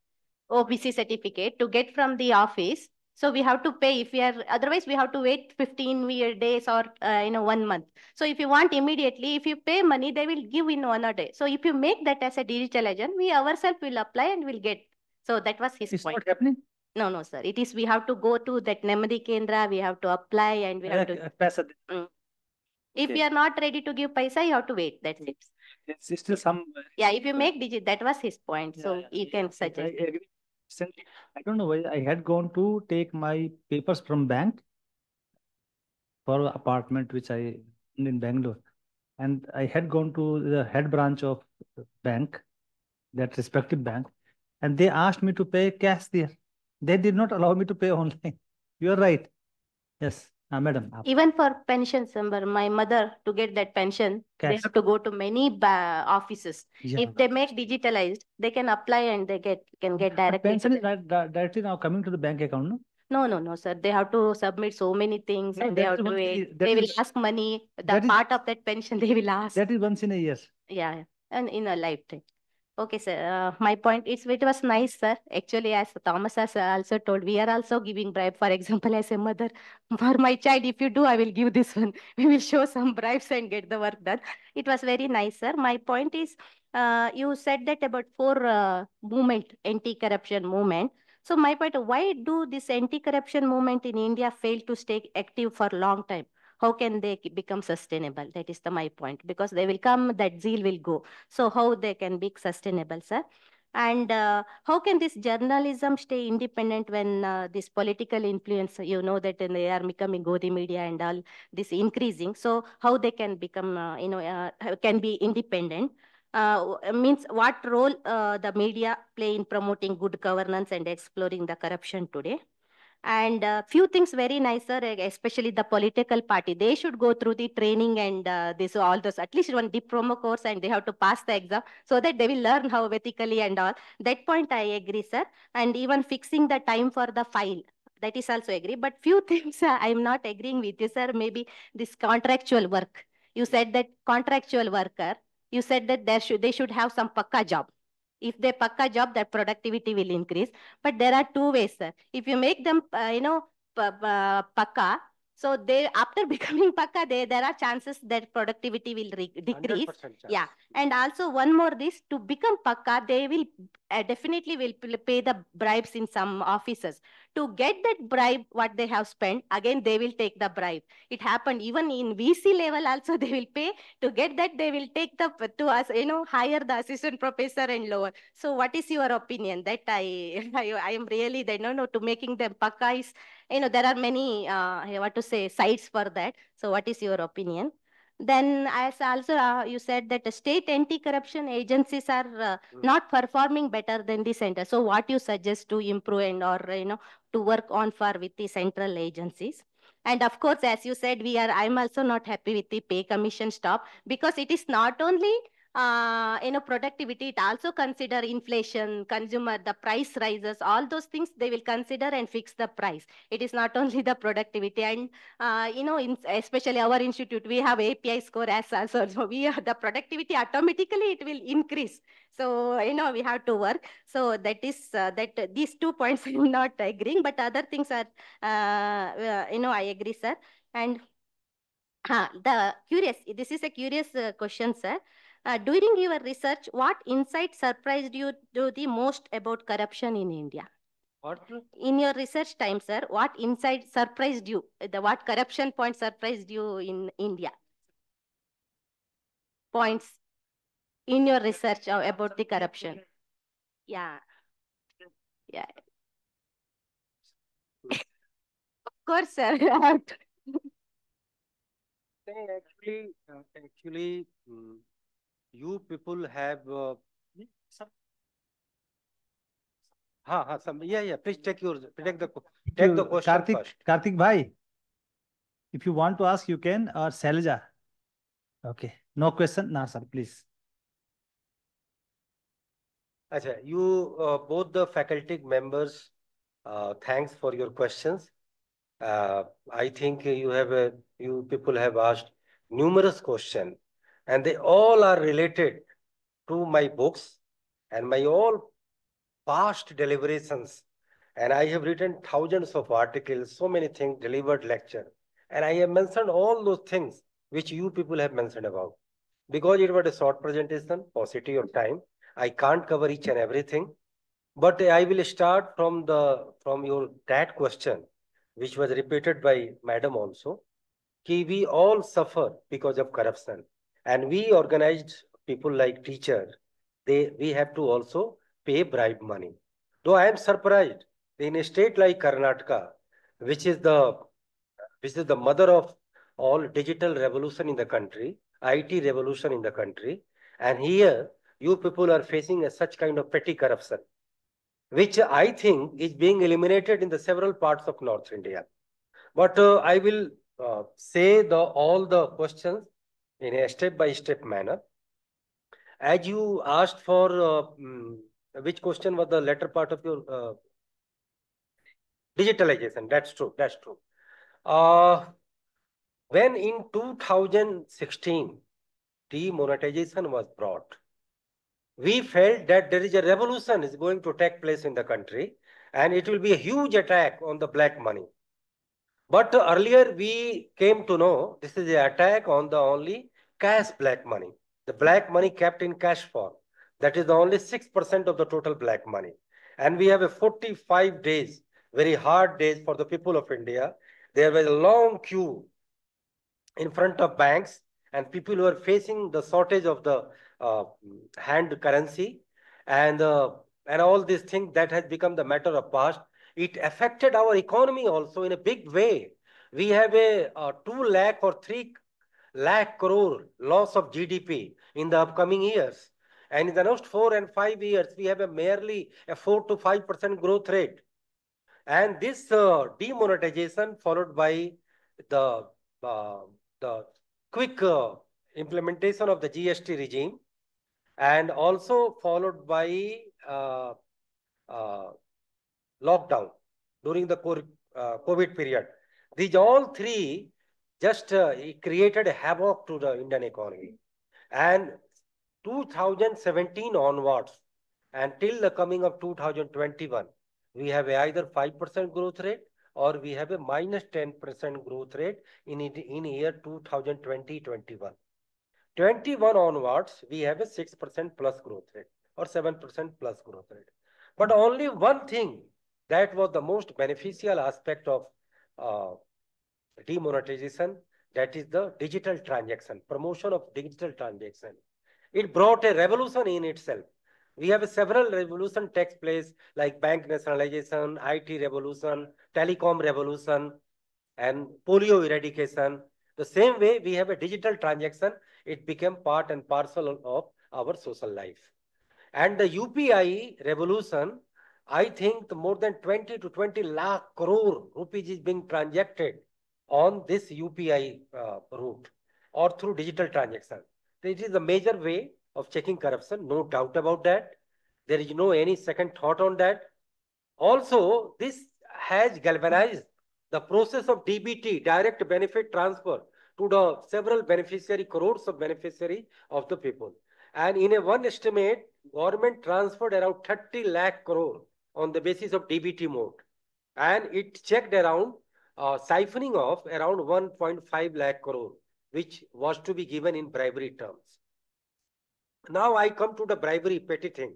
OBC certificate to get from the office. So we have to pay if we are, otherwise we have to wait 15 days or 1 month. So if you want immediately, if you pay money, they will give in 1 day. So if you make that as a digitalization, we ourselves will apply and will get. So that was his point. It's not happening? No, sir. It is, we have to go to that Nemadi Kendra, we have to apply and we have to. If you are not ready to give paisa, you have to wait. That's it. It's still some. Yeah, if you make digit, that was his point. So you can suggest. I don't know why I had gone to take my papers from bank for apartment which I in Bangalore, and I had gone to the head branch of bank, that respective bank, and they asked me to pay cash there. They did not allow me to pay online. You are right. Yes, madam. Even for pension, my mother, to get that pension, they have to go to many offices. Yeah. If they make digitalized, they can apply and they can get directly. Pension is directly now coming to the bank account, no? No, sir. They have to submit so many things and they have to wait. They will ask money. The part of that pension they will ask. That is once in a year. Yeah, and in a lifetime. Okay, sir. My point is, it was nice, sir. Actually, as Thomas has also told, we are also giving bribe. For example, as a mother, for my child, if you do, I will give this one. We will show some bribes and get the work done. It was very nice, sir. My point is, you said that about 4 movement, anti-corruption movement. So my point, why do this anti-corruption movement in India fail to stay active for a long time? How can they become sustainable? That is my point. Because they will come, that zeal will go. So how they can be sustainable, sir? And how can this journalism stay independent when this political influence, you know, that they are becoming Godi media and all this increasing? So how they can become, can be independent? Means what role the media play in promoting good governance and exploring the corruption today? And few things very nicer, especially the political party, they should go through the training and this all those, at least one diploma course, and they have to pass the exam so that they will learn how ethically and all. That point I agree, sir. And even fixing the time for the file, that is also agree. But few things I'm not agreeing with you, sir. Maybe this contractual work, you said that contractual worker, you said that they should have some pakka job. If they pakka job, that productivity will increase. But there are two ways, sir. If you make them, pakka, so they, after becoming pakka, there are chances that productivity will decrease. 100% chance. Yeah. And also one more, this, to become pakka, they will definitely will pay the bribes in some offices. To get that bribe, what they have spent, again, they will take the bribe. It happened even in VC level also, they will pay. To get that, they will take the, to us, hire the assistant professor and lower. So what is your opinion? That I am really, to making them pakka is, there are many, what to say, sites for that. So what is your opinion? Then, as also you said that the state anti-corruption agencies are not performing better than the center. So what you suggest to improve and, or, to work on for with the central agencies? And of course, as you said, I'm also not happy with the pay commission stop, because it is not only productivity, it also consider inflation, consumer, the price rises, all those things they will consider and fix the price. It is not only the productivity. And especially our institute, we have API score as also. So we have the productivity, automatically it will increase. So we have to work. So that is that these 2 points I'm not agreeing, but other things are I agree, sir. And this is a curious question, sir. During your research, what insight surprised you the most about corruption in India? What? In your research time, sir, what insight surprised you? What corruption point surprised you in India? Points in your research about the corruption. Yeah. Yeah. Of course, sir. Actually, you people have yeah. Please take the question first. Karthik bhai, if you want to ask, you can, or Shailaja. Okay, no question. Nah, sir, please. Achha, you both the faculty members, thanks for your questions. I think you people have asked numerous questions, and they all are related to my books and my all past deliberations. And I have written thousands of articles, so many things, delivered lecture. And I have mentioned all those things which you people have mentioned about. Because it was a short presentation, paucity of time, I can't cover each and everything. But I will start from your that question, which was repeated by Madam also. We all suffer because of corruption. And we organized people like teachers, we have to also pay bribe money. Though I am surprised, in a state like Karnataka, which is the mother of all digital revolution in the country, IT revolution in the country, and here you people are facing such kind of petty corruption, which I think is being eliminated in the several parts of North India. But I will say all the questions in a step-by-step manner. As you asked for, which question was the latter part of your digitalization? That's true. That's true. When in 2016, demonetization was brought, we felt that there is a revolution is going to take place in the country, and it will be a huge attack on the black money. But earlier we came to know this is an attack on the only cash black money. The black money kept in cash form. That is the only 6% of the total black money. And we have a 45 days, very hard days for the people of India. There was a long queue in front of banks, and people were facing the shortage of the hand currency. and all these things that has become the matter of past. It affected our economy also in a big way. We have a 2 lakh or 3 lakh crore loss of GDP in the upcoming years. And in the next 4 and 5 years, we have a merely a 4 to 5% growth rate. And this demonetization followed by the, uh, the quick implementation of the GST regime, and also followed by uh, lockdown during the COVID period. These all three just created a havoc to the Indian economy. And 2017 onwards, until the coming of 2021, we have either 5% growth rate or we have a minus 10% growth rate in year 2020-21. 21 onwards, we have a 6% plus growth rate or 7% plus growth rate. But only one thing that was the most beneficial aspect of demonetization, that is the digital transaction, promotion of digital transaction. It brought a revolution in itself. We have several revolutions takes place like bank nationalization, IT revolution, telecom revolution, and polio eradication. The same way we have a digital transaction, it became part and parcel of our social life. And the UPI revolution, I think more than 20 to 20 lakh crore rupees is being transacted on this UPI route or through digital transaction. It is a major way of checking corruption, no doubt about that. There is no any second thought on that. Also, this has galvanized the process of DBT, direct benefit transfer, to the several beneficiary, crores of beneficiary of the people. And in a one estimate, government transferred around 30 lakh crore on the basis of DBT mode. And it checked around siphoning off around 1.5 lakh crore, which was to be given in bribery terms. Now I come to the bribery petty thing.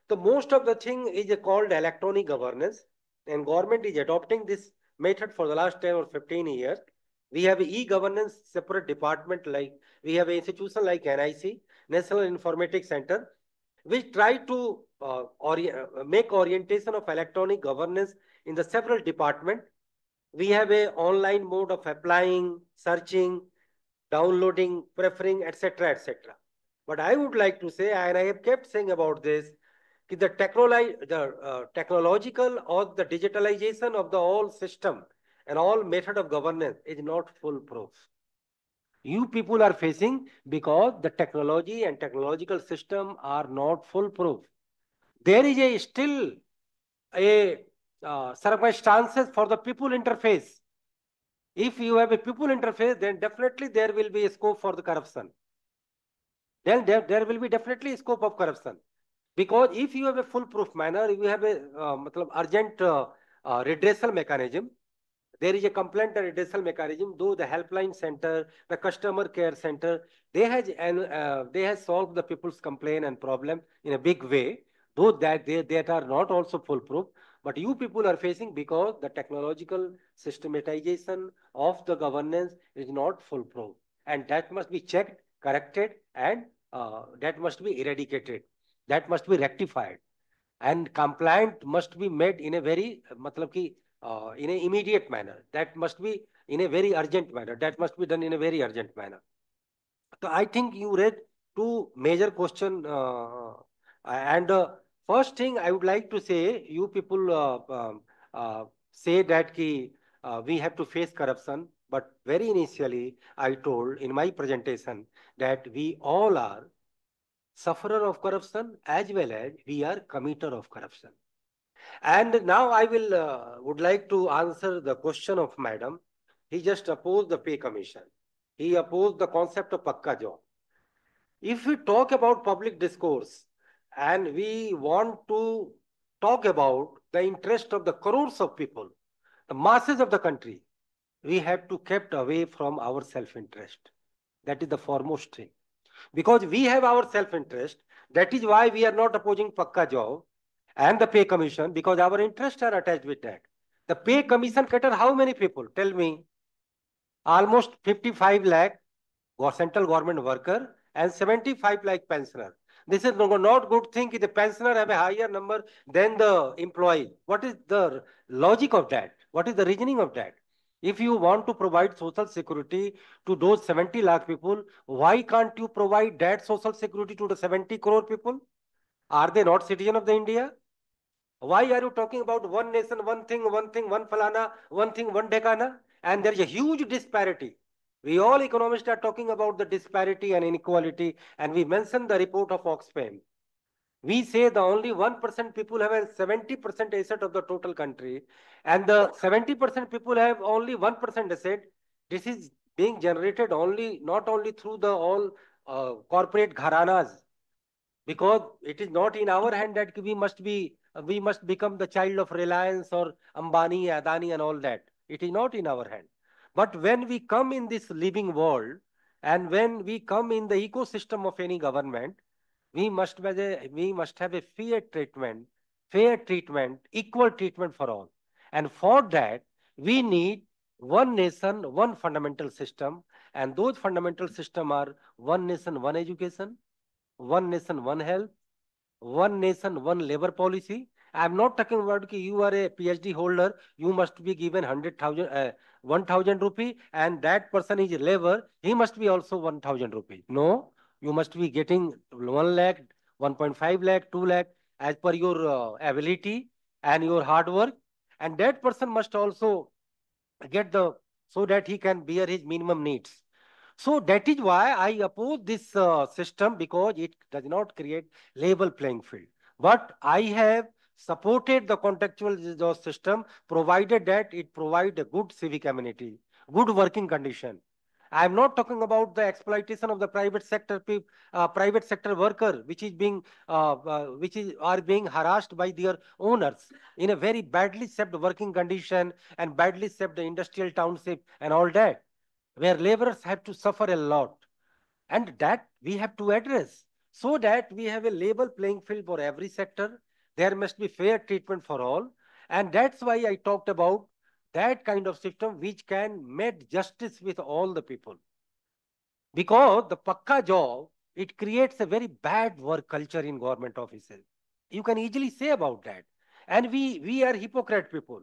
The most of the thing is called electronic governance, and government is adopting this method for the last 10 or 15 years. We have e-governance separate department, like we have an institution like NIC, National Informatics Center, which try to make orientation of electronic governance in the several department. We have a online mode of applying, searching, downloading, preferring, etc., etc. But I would like to say, and I have kept saying about this, the technological or the digitalization of the whole system and all method of governance is not foolproof. You people are facing because the technology and technological system are not foolproof. There is still a circumstances for the people interface. If you have a people interface, then definitely there will be a scope for the corruption. Then there will be definitely a scope of corruption. Because if you have a foolproof manner, you have a urgent redressal mechanism, there is a complaint and redressal mechanism, though the helpline center, the customer care center, they have solved the people's complaint and problem in a big way, though that are not also foolproof. But you people are facing because the technological systematization of the governance is not foolproof. And that must be checked, corrected, and that must be eradicated. That must be rectified. And compliant must be made in a very, in an immediate manner. That must be in a very urgent manner. That must be done in a very urgent manner. So I think you read two major questions. And first thing I would like to say, you people say that we have to face corruption. But very initially, I told in my presentation that we all are sufferer of corruption as well as we are committer of corruption. And now I would like to answer the question of madam. He just opposed the pay commission. He opposed the concept of pakka job. If we talk about public discourse and we want to talk about the interest of the crores of people, the masses of the country, we have to keep away from our self-interest. That is the foremost thing. Because we have our self-interest, that is why we are not opposing pakka job and the pay commission, because our interests are attached with that. The pay commission cater how many people? Tell me. Almost 55 lakh central government worker and 75 lakh pensioner. This is not good thing. The pensioner have a higher number than the employee. What is the logic of that? What is the reasoning of that? If you want to provide social security to those 70 lakh people, why can't you provide that social security to the 70 crore people? Are they not citizen of the India? Why are you talking about one nation, one thing, one falana, one thing, one decana? And there is a huge disparity. We all economists are talking about the disparity and inequality, and we mentioned the report of Oxfam. We say the only 1% people have a 70% asset of the total country, and the 70% people have only 1% asset. This is being generated only, not only through the all corporate gharanas, because it is not in our hand that we must become the child of Reliance or Ambani, Adani and all that. It is not in our hand. But when we come in this living world, and when we come in the ecosystem of any government, we must have a fair treatment, equal treatment for all. And for that, we need one nation, one fundamental system, and those fundamental system are one nation, one education, one nation, one health, one nation, one labor policy. I am not talking about कि you are a PhD holder, you must be given 100,000, 1,000 rupee, and that person is labor, he must be also 1,000 rupee. No, you must be getting 1 lakh, 1.5 lakh, 2 lakh as per your ability and your hard work. And that person must also get the, so that he can bear his minimum needs. So that is why I oppose this system, because it does not create level playing field. But I have supported the contractual resource system, provided that it provide a good civic amenity, good working condition. I am not talking about the exploitation of the private sector worker, which is being are being harassed by their owners in a very badly shaped working condition and badly shaped industrial township and all that, where laborers have to suffer a lot, and that we have to address, so that we have a level playing field for every sector. There must be fair treatment for all, and that's why I talked about that kind of system which can make justice with all the people. Because the pakka job, it creates a very bad work culture in government offices. You can easily say about that. And we are hypocrite people.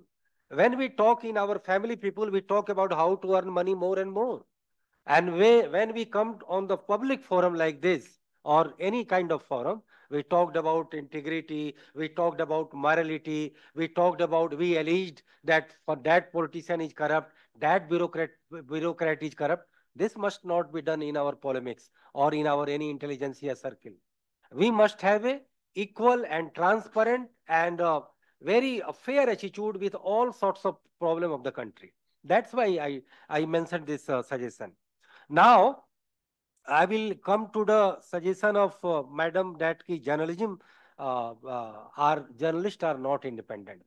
When we talk in our family people, we talk about how to earn money more and more. And when we come on the public forum like this, or any kind of forum, we talked about integrity, we talked about morality, we alleged that for that politician is corrupt, that bureaucrat is corrupt. This must not be done in our polemics or in our any intelligentsia circle. We must have a equal and transparent and very fair attitude with all sorts of problem of the country. That's why I mentioned this suggestion. Now, I will come to the suggestion of Madam that ki journalism, journalists are not independent.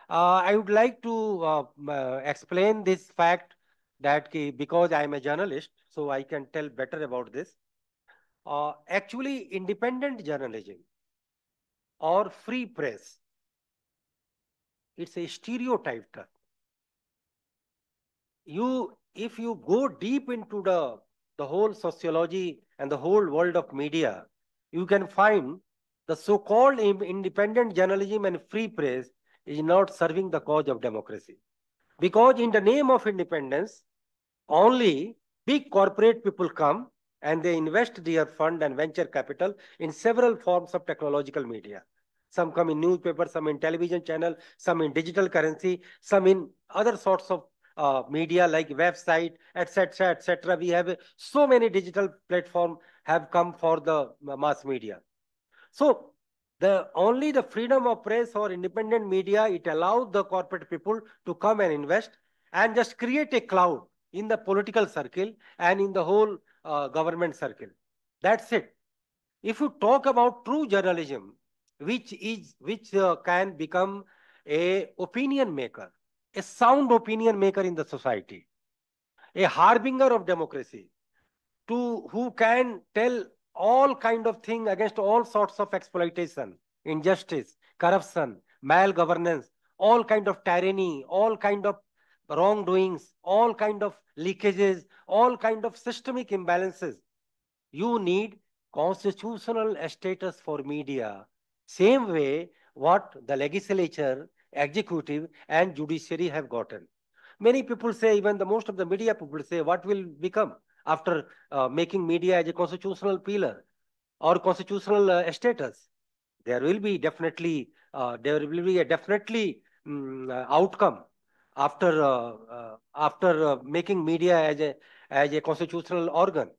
I would like to explain this fact that ki, because I am a journalist, so I can tell better about this. Actually, independent journalism or free press, it's a stereotype term. If you go deep into the whole sociology and the whole world of media, you can find the so-called independent journalism and free press is not serving the cause of democracy. Because in the name of independence, only big corporate people come and they invest their fund and venture capital in several forms of technological media. Some come in newspaper, some in television channel, some in digital currency, some in other sorts of media like website, etc., etc. We have so many digital platforms have come for the mass media. So only the freedom of press or independent media, it allows the corporate people to come and invest and just create a cloud in the political circle and in the whole government circle. That's it. If you talk about true journalism, which can become a opinion maker, a sound opinion maker in the society, a harbinger of democracy, who can tell all kind of thing against all sorts of exploitation, injustice, corruption, malgovernance, all kind of tyranny, all kind of wrongdoings, all kind of leakages, all kind of systemic imbalances. You need constitutional status for media, same way what the legislature, executive and judiciary have gotten. Many people say, even the most of the media people say, what will become after making media as a constitutional pillar or constitutional status? There will be definitely outcome after making media as a constitutional organ.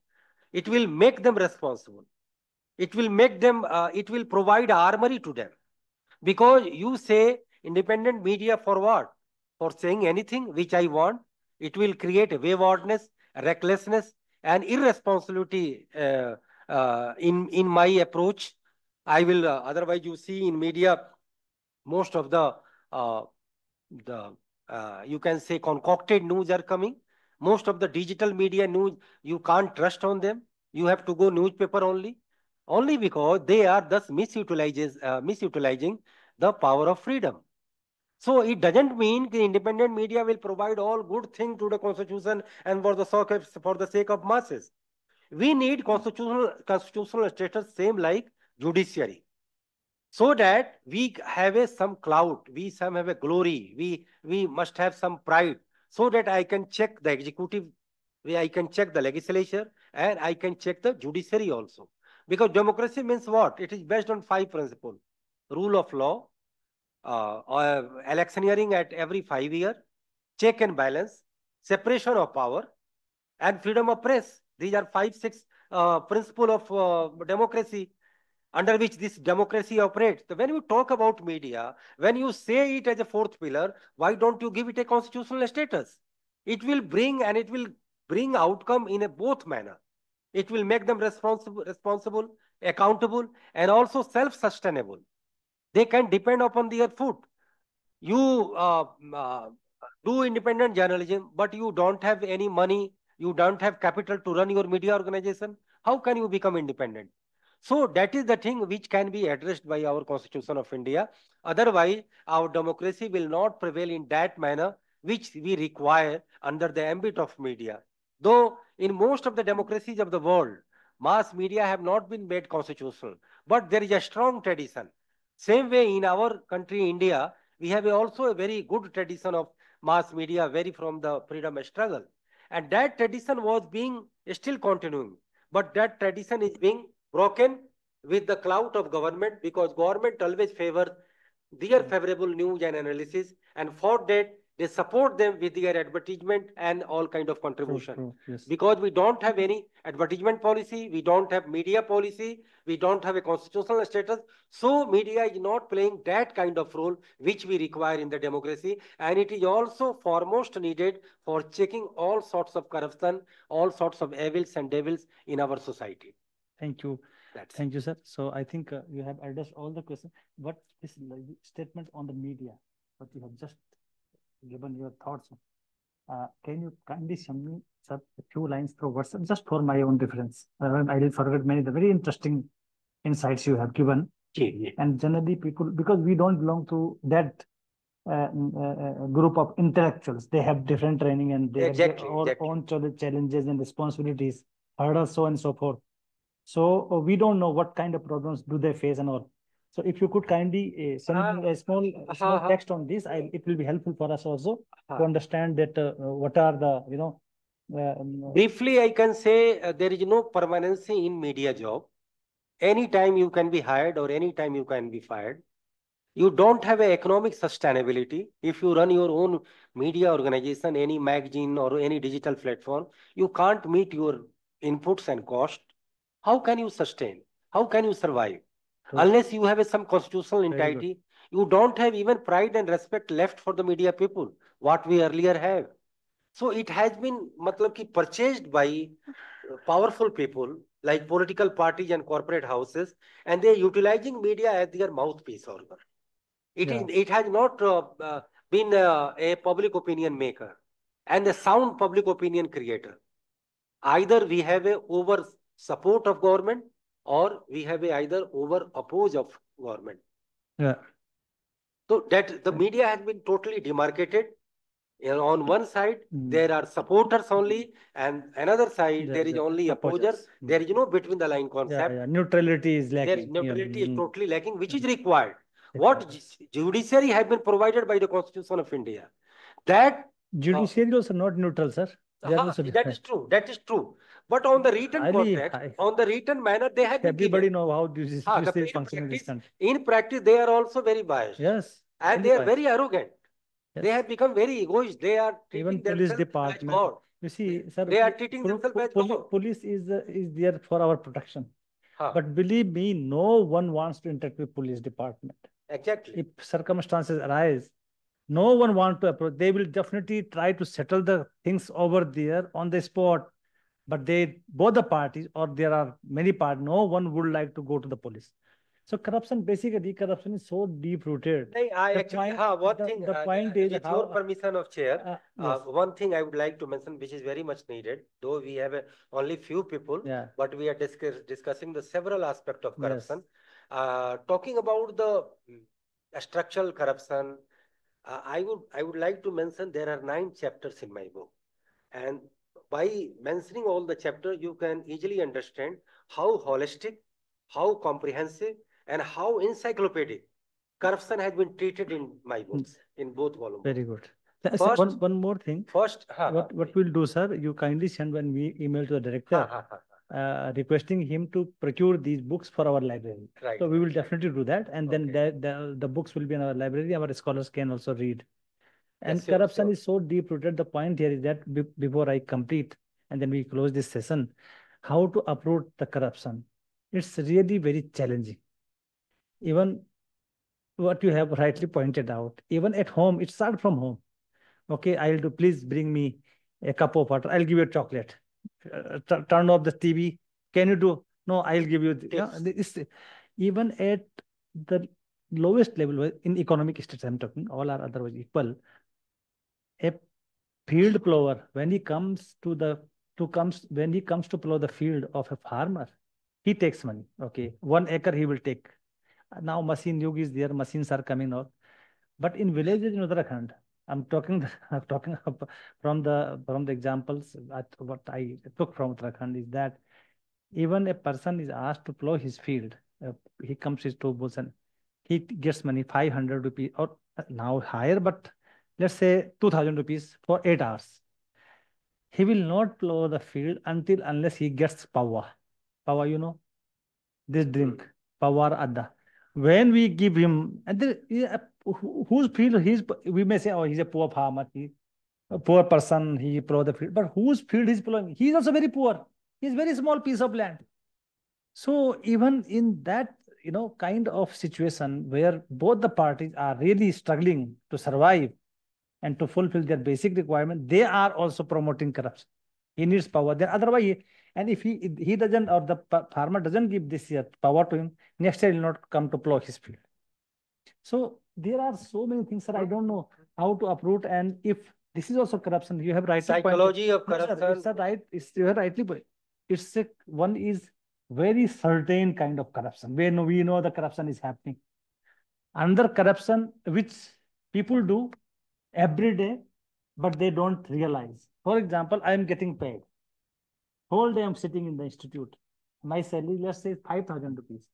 It will make them responsible. It will make them. It will provide armory to them, because you say independent media for what? For saying anything which I want. It will create waywardness, recklessness, and irresponsibility in my approach. I will otherwise you see in media most of uh, the you can say concocted news are coming. Most of the digital media news, you can't trust on them. You have to go newspaper only because they are thus misutilizing the power of freedom. So it doesn't mean the independent media will provide all good thing to the constitution and for the sake of masses. We need constitutional status same like judiciary, so that we have some clout, we some have a glory, we must have some pride, so that I can check the executive, I can check the legislature, and I can check the judiciary also. Because democracy means what? It is based on 5 principles: rule of law, electioneering at every 5 years, check and balance, separation of power, and freedom of press. These are 5, 6 principles of democracy, under which this democracy operates. So when you talk about media, when you say it as a 4th pillar, why don't you give it a constitutional status? It will bring outcome in a both manner. It will make them responsible, accountable, and also self-sustainable. They can depend upon their food. You do independent journalism, but you don't have any money, you don't have capital to run your media organization. How can you become independent? So that is the thing which can be addressed by our Constitution of India. Otherwise, our democracy will not prevail in that manner which we require under the ambit of media. Though in most of the democracies of the world, mass media have not been made constitutional, but there is a strong tradition. Same way in our country, India, we have also a very good tradition of mass media, very from the freedom struggle. And that tradition was being still continuing. But that tradition is being broken with the clout of government, because government always favor their favorable news and analysis, and for that they support them with their advertisement and all kind of contribution. Yes. Because we don't have any advertisement policy, we don't have media policy, we don't have a constitutional status, so media is not playing that kind of role which we require in the democracy, and it is also foremost needed for checking all sorts of corruption, all sorts of evils and devils in our society. Thank you. Thank you, sir. So I think you have addressed all the questions. What is the statement on the media? What you have just given your thoughts on. Can you kindly send me, sir, a few lines through WhatsApp, just for my own reference? I will forget many of the very interesting insights you have given. And generally people, because we don't belong to that group of intellectuals, they have different training and they have their own challenges and responsibilities, hurdles, so on and so forth. So we don't know what kind of problems do they face and all. So if you could kindly send me a small text on this, it will be helpful for us also to understand that what are the, briefly, I can say there is no permanency in media job. Anytime you can be hired or anytime you can be fired. You don't have an economic sustainability. If you run your own media organization, any magazine or any digital platform, you can't meet your inputs and cost. How can you sustain? How can you survive? Unless you have some constitutional integrity, you don't have even pride and respect left for the media people, what we earlier have. So it has been purchased by powerful people like political parties and corporate houses, and they're utilizing media as their mouthpiece organ. It has not been a public opinion maker and a sound public opinion creator. Either we have a over support of government, or we have a either over oppose of government. Yeah. So that the media has been totally demarcated. On one side, there are supporters only, and another side, there is only opposers. There is no between the line concept. Neutrality is lacking. There is neutrality is totally lacking, which is required. What judiciary have been provided by the Constitution of India. That judiciary also not neutral, sir. That is true. That is true. But on the written context, on the written manner, they have been everybody know how judiciary functions. In practice, they are also very biased. Yes. And they are very arrogant. Yes. They have become very egoist. They are even police department. God. You see, sir, they are treating themselves as God. Police is there for our protection. But believe me, no one wants to interact with police department. Exactly. If circumstances arise, no one wants to approach. They will definitely try to settle the things over there on the spot. But both the parties, or there are many parties, no one would like to go to the police. So basically corruption is so deep rooted. The point is, with your permission of chair, yes. One thing I would like to mention, which is very much needed, though we have only few people, but we are discussing the several aspects of corruption. Yes. Talking about the structural corruption, I would like to mention there are 9 chapters in my book, and by mentioning all the chapters, you can easily understand how holistic, how comprehensive, and how encyclopedic corruption has been treated in my books, in both volumes. Very good. First, one more thing. First, what we'll do, sir, you kindly send one email to the director requesting him to procure these books for our library. Right. So we will definitely do that. And then the books will be in our library. Our scholars can also read. And yes, corruption is so deep rooted. The point here is that before I complete and then we close this session, how to uproot the corruption. It's really very challenging. Even what you have rightly pointed out, even at home, it starts from home. Okay, I'll do, please bring me a cup of water. I'll give you a chocolate. Turn off the TV. Can you do? No, I'll give you. Even at the lowest level, in economic status, I'm talking, all are otherwise equal. A field plower, when he comes to plow the field of a farmer, he takes money. Okay, 1 acre he will take. Now machine yug is there, machines are coming out. But in villages in Uttarakhand, I'm talking from the examples what I took from Uttarakhand is that even a person is asked to plow his field. He comes his 2 bulls and he gets money 500 rupees or now higher, but let's say 2000 rupees for 8 hours. He will not plow the field unless he gets pawa. Pawa, you know, this drink, pawar adda. When we give him, and whose field we may say, oh, he's a poor farmer, a poor person, he plow the field. But whose field he's plowing? He's also very poor. He's very small piece of land. So even in that, kind of situation where both the parties are really struggling to survive and to fulfill their basic requirement, they are also promoting corruption. He needs power. Then otherwise, and if he doesn't, or the farmer doesn't give this year power to him, next year he will not come to plow his field. So there are so many things that I don't know how to uproot. And if this is also corruption, you have rightly psychology of corruption. You have rightly pointed. One is very certain kind of corruption where we know the corruption is happening. Another corruption which people do every day, but they don't realize. For example, I am getting paid. Whole day I'm sitting in the institute. My salary, let's say 5,000 rupees.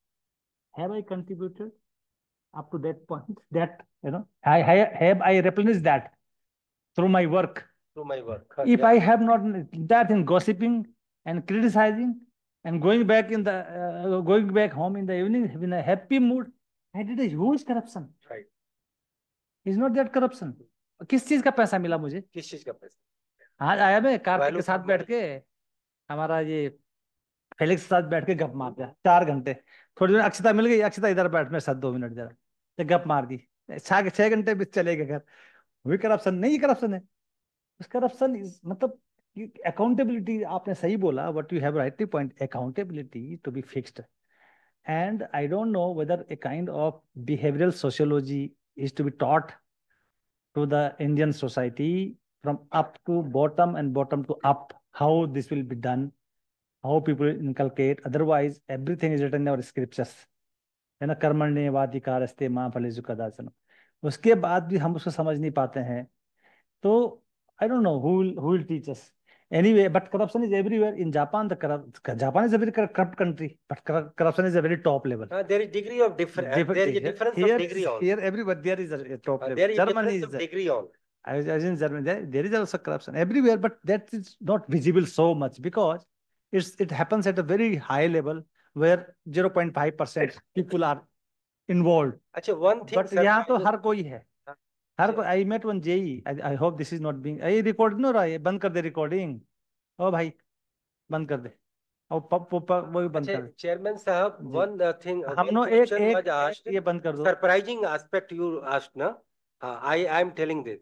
Have I contributed up to that point? That, have I replenished that through my work? Through my work. If I have not that in gossiping and criticizing and going back home in the evening in a happy mood, I did a huge corruption. Right. Is not that corruption? किस चीज का पैसा मिला मुझे? किस चीज का पैसा? आज आया मैं कार्तिक के साथ बैठ के हमारा ये फेलिक्स के साथ बैठ के गप मार दिया 4 घंटे. थोड़ी देर अक्षता मिल गई, अक्षता इधर बैठ मेरे साथ 2 मिनट जरा, तो गप मार दी. 6 घंटे बीच चले गए घर. वही करप्शन नहीं, करप्शन है. उस करप्शन मतलब अकाउंटेबिलिटी, आपने सही बोला, what you have rightly point, accountability to be fixed. And I don't know whether a kind of behavioral sociology is to be taught to the Indian society from up to bottom and bottom to up, how this will be done, how people inculcate. Otherwise, everything is written in our scriptures. है ना, कर्मण्येवाधिकारस्ते मां फलेषु कदाचन. उसके बाद भी हम उसको समझ नहीं पाते हैं So I don't know who will teach us. Anyway, but corruption is everywhere. In Japan, Japan is a very corrupt country, but corruption is a very top level. There is degree of difference. There is a difference Here, of degree on. here, everywhere there is a top level. There is Germany difference is of degree on. as in Germany, there is also corruption everywhere, but that is not visible so much because it happens at a very high level where 0.5% people are involved. अच्छा, one thing. But यहाँ तो हर कोई है. हर कोई. I met one JE. I hope this is not being. ये record no रहा है. बंद कर दे recording. ओ भाई बंद कर दे. और वो भी बंद कर दे. Chairman साहब, one thing. हम नो एक ये बंद कर दो. Surprising aspect you asked, na? I am telling this.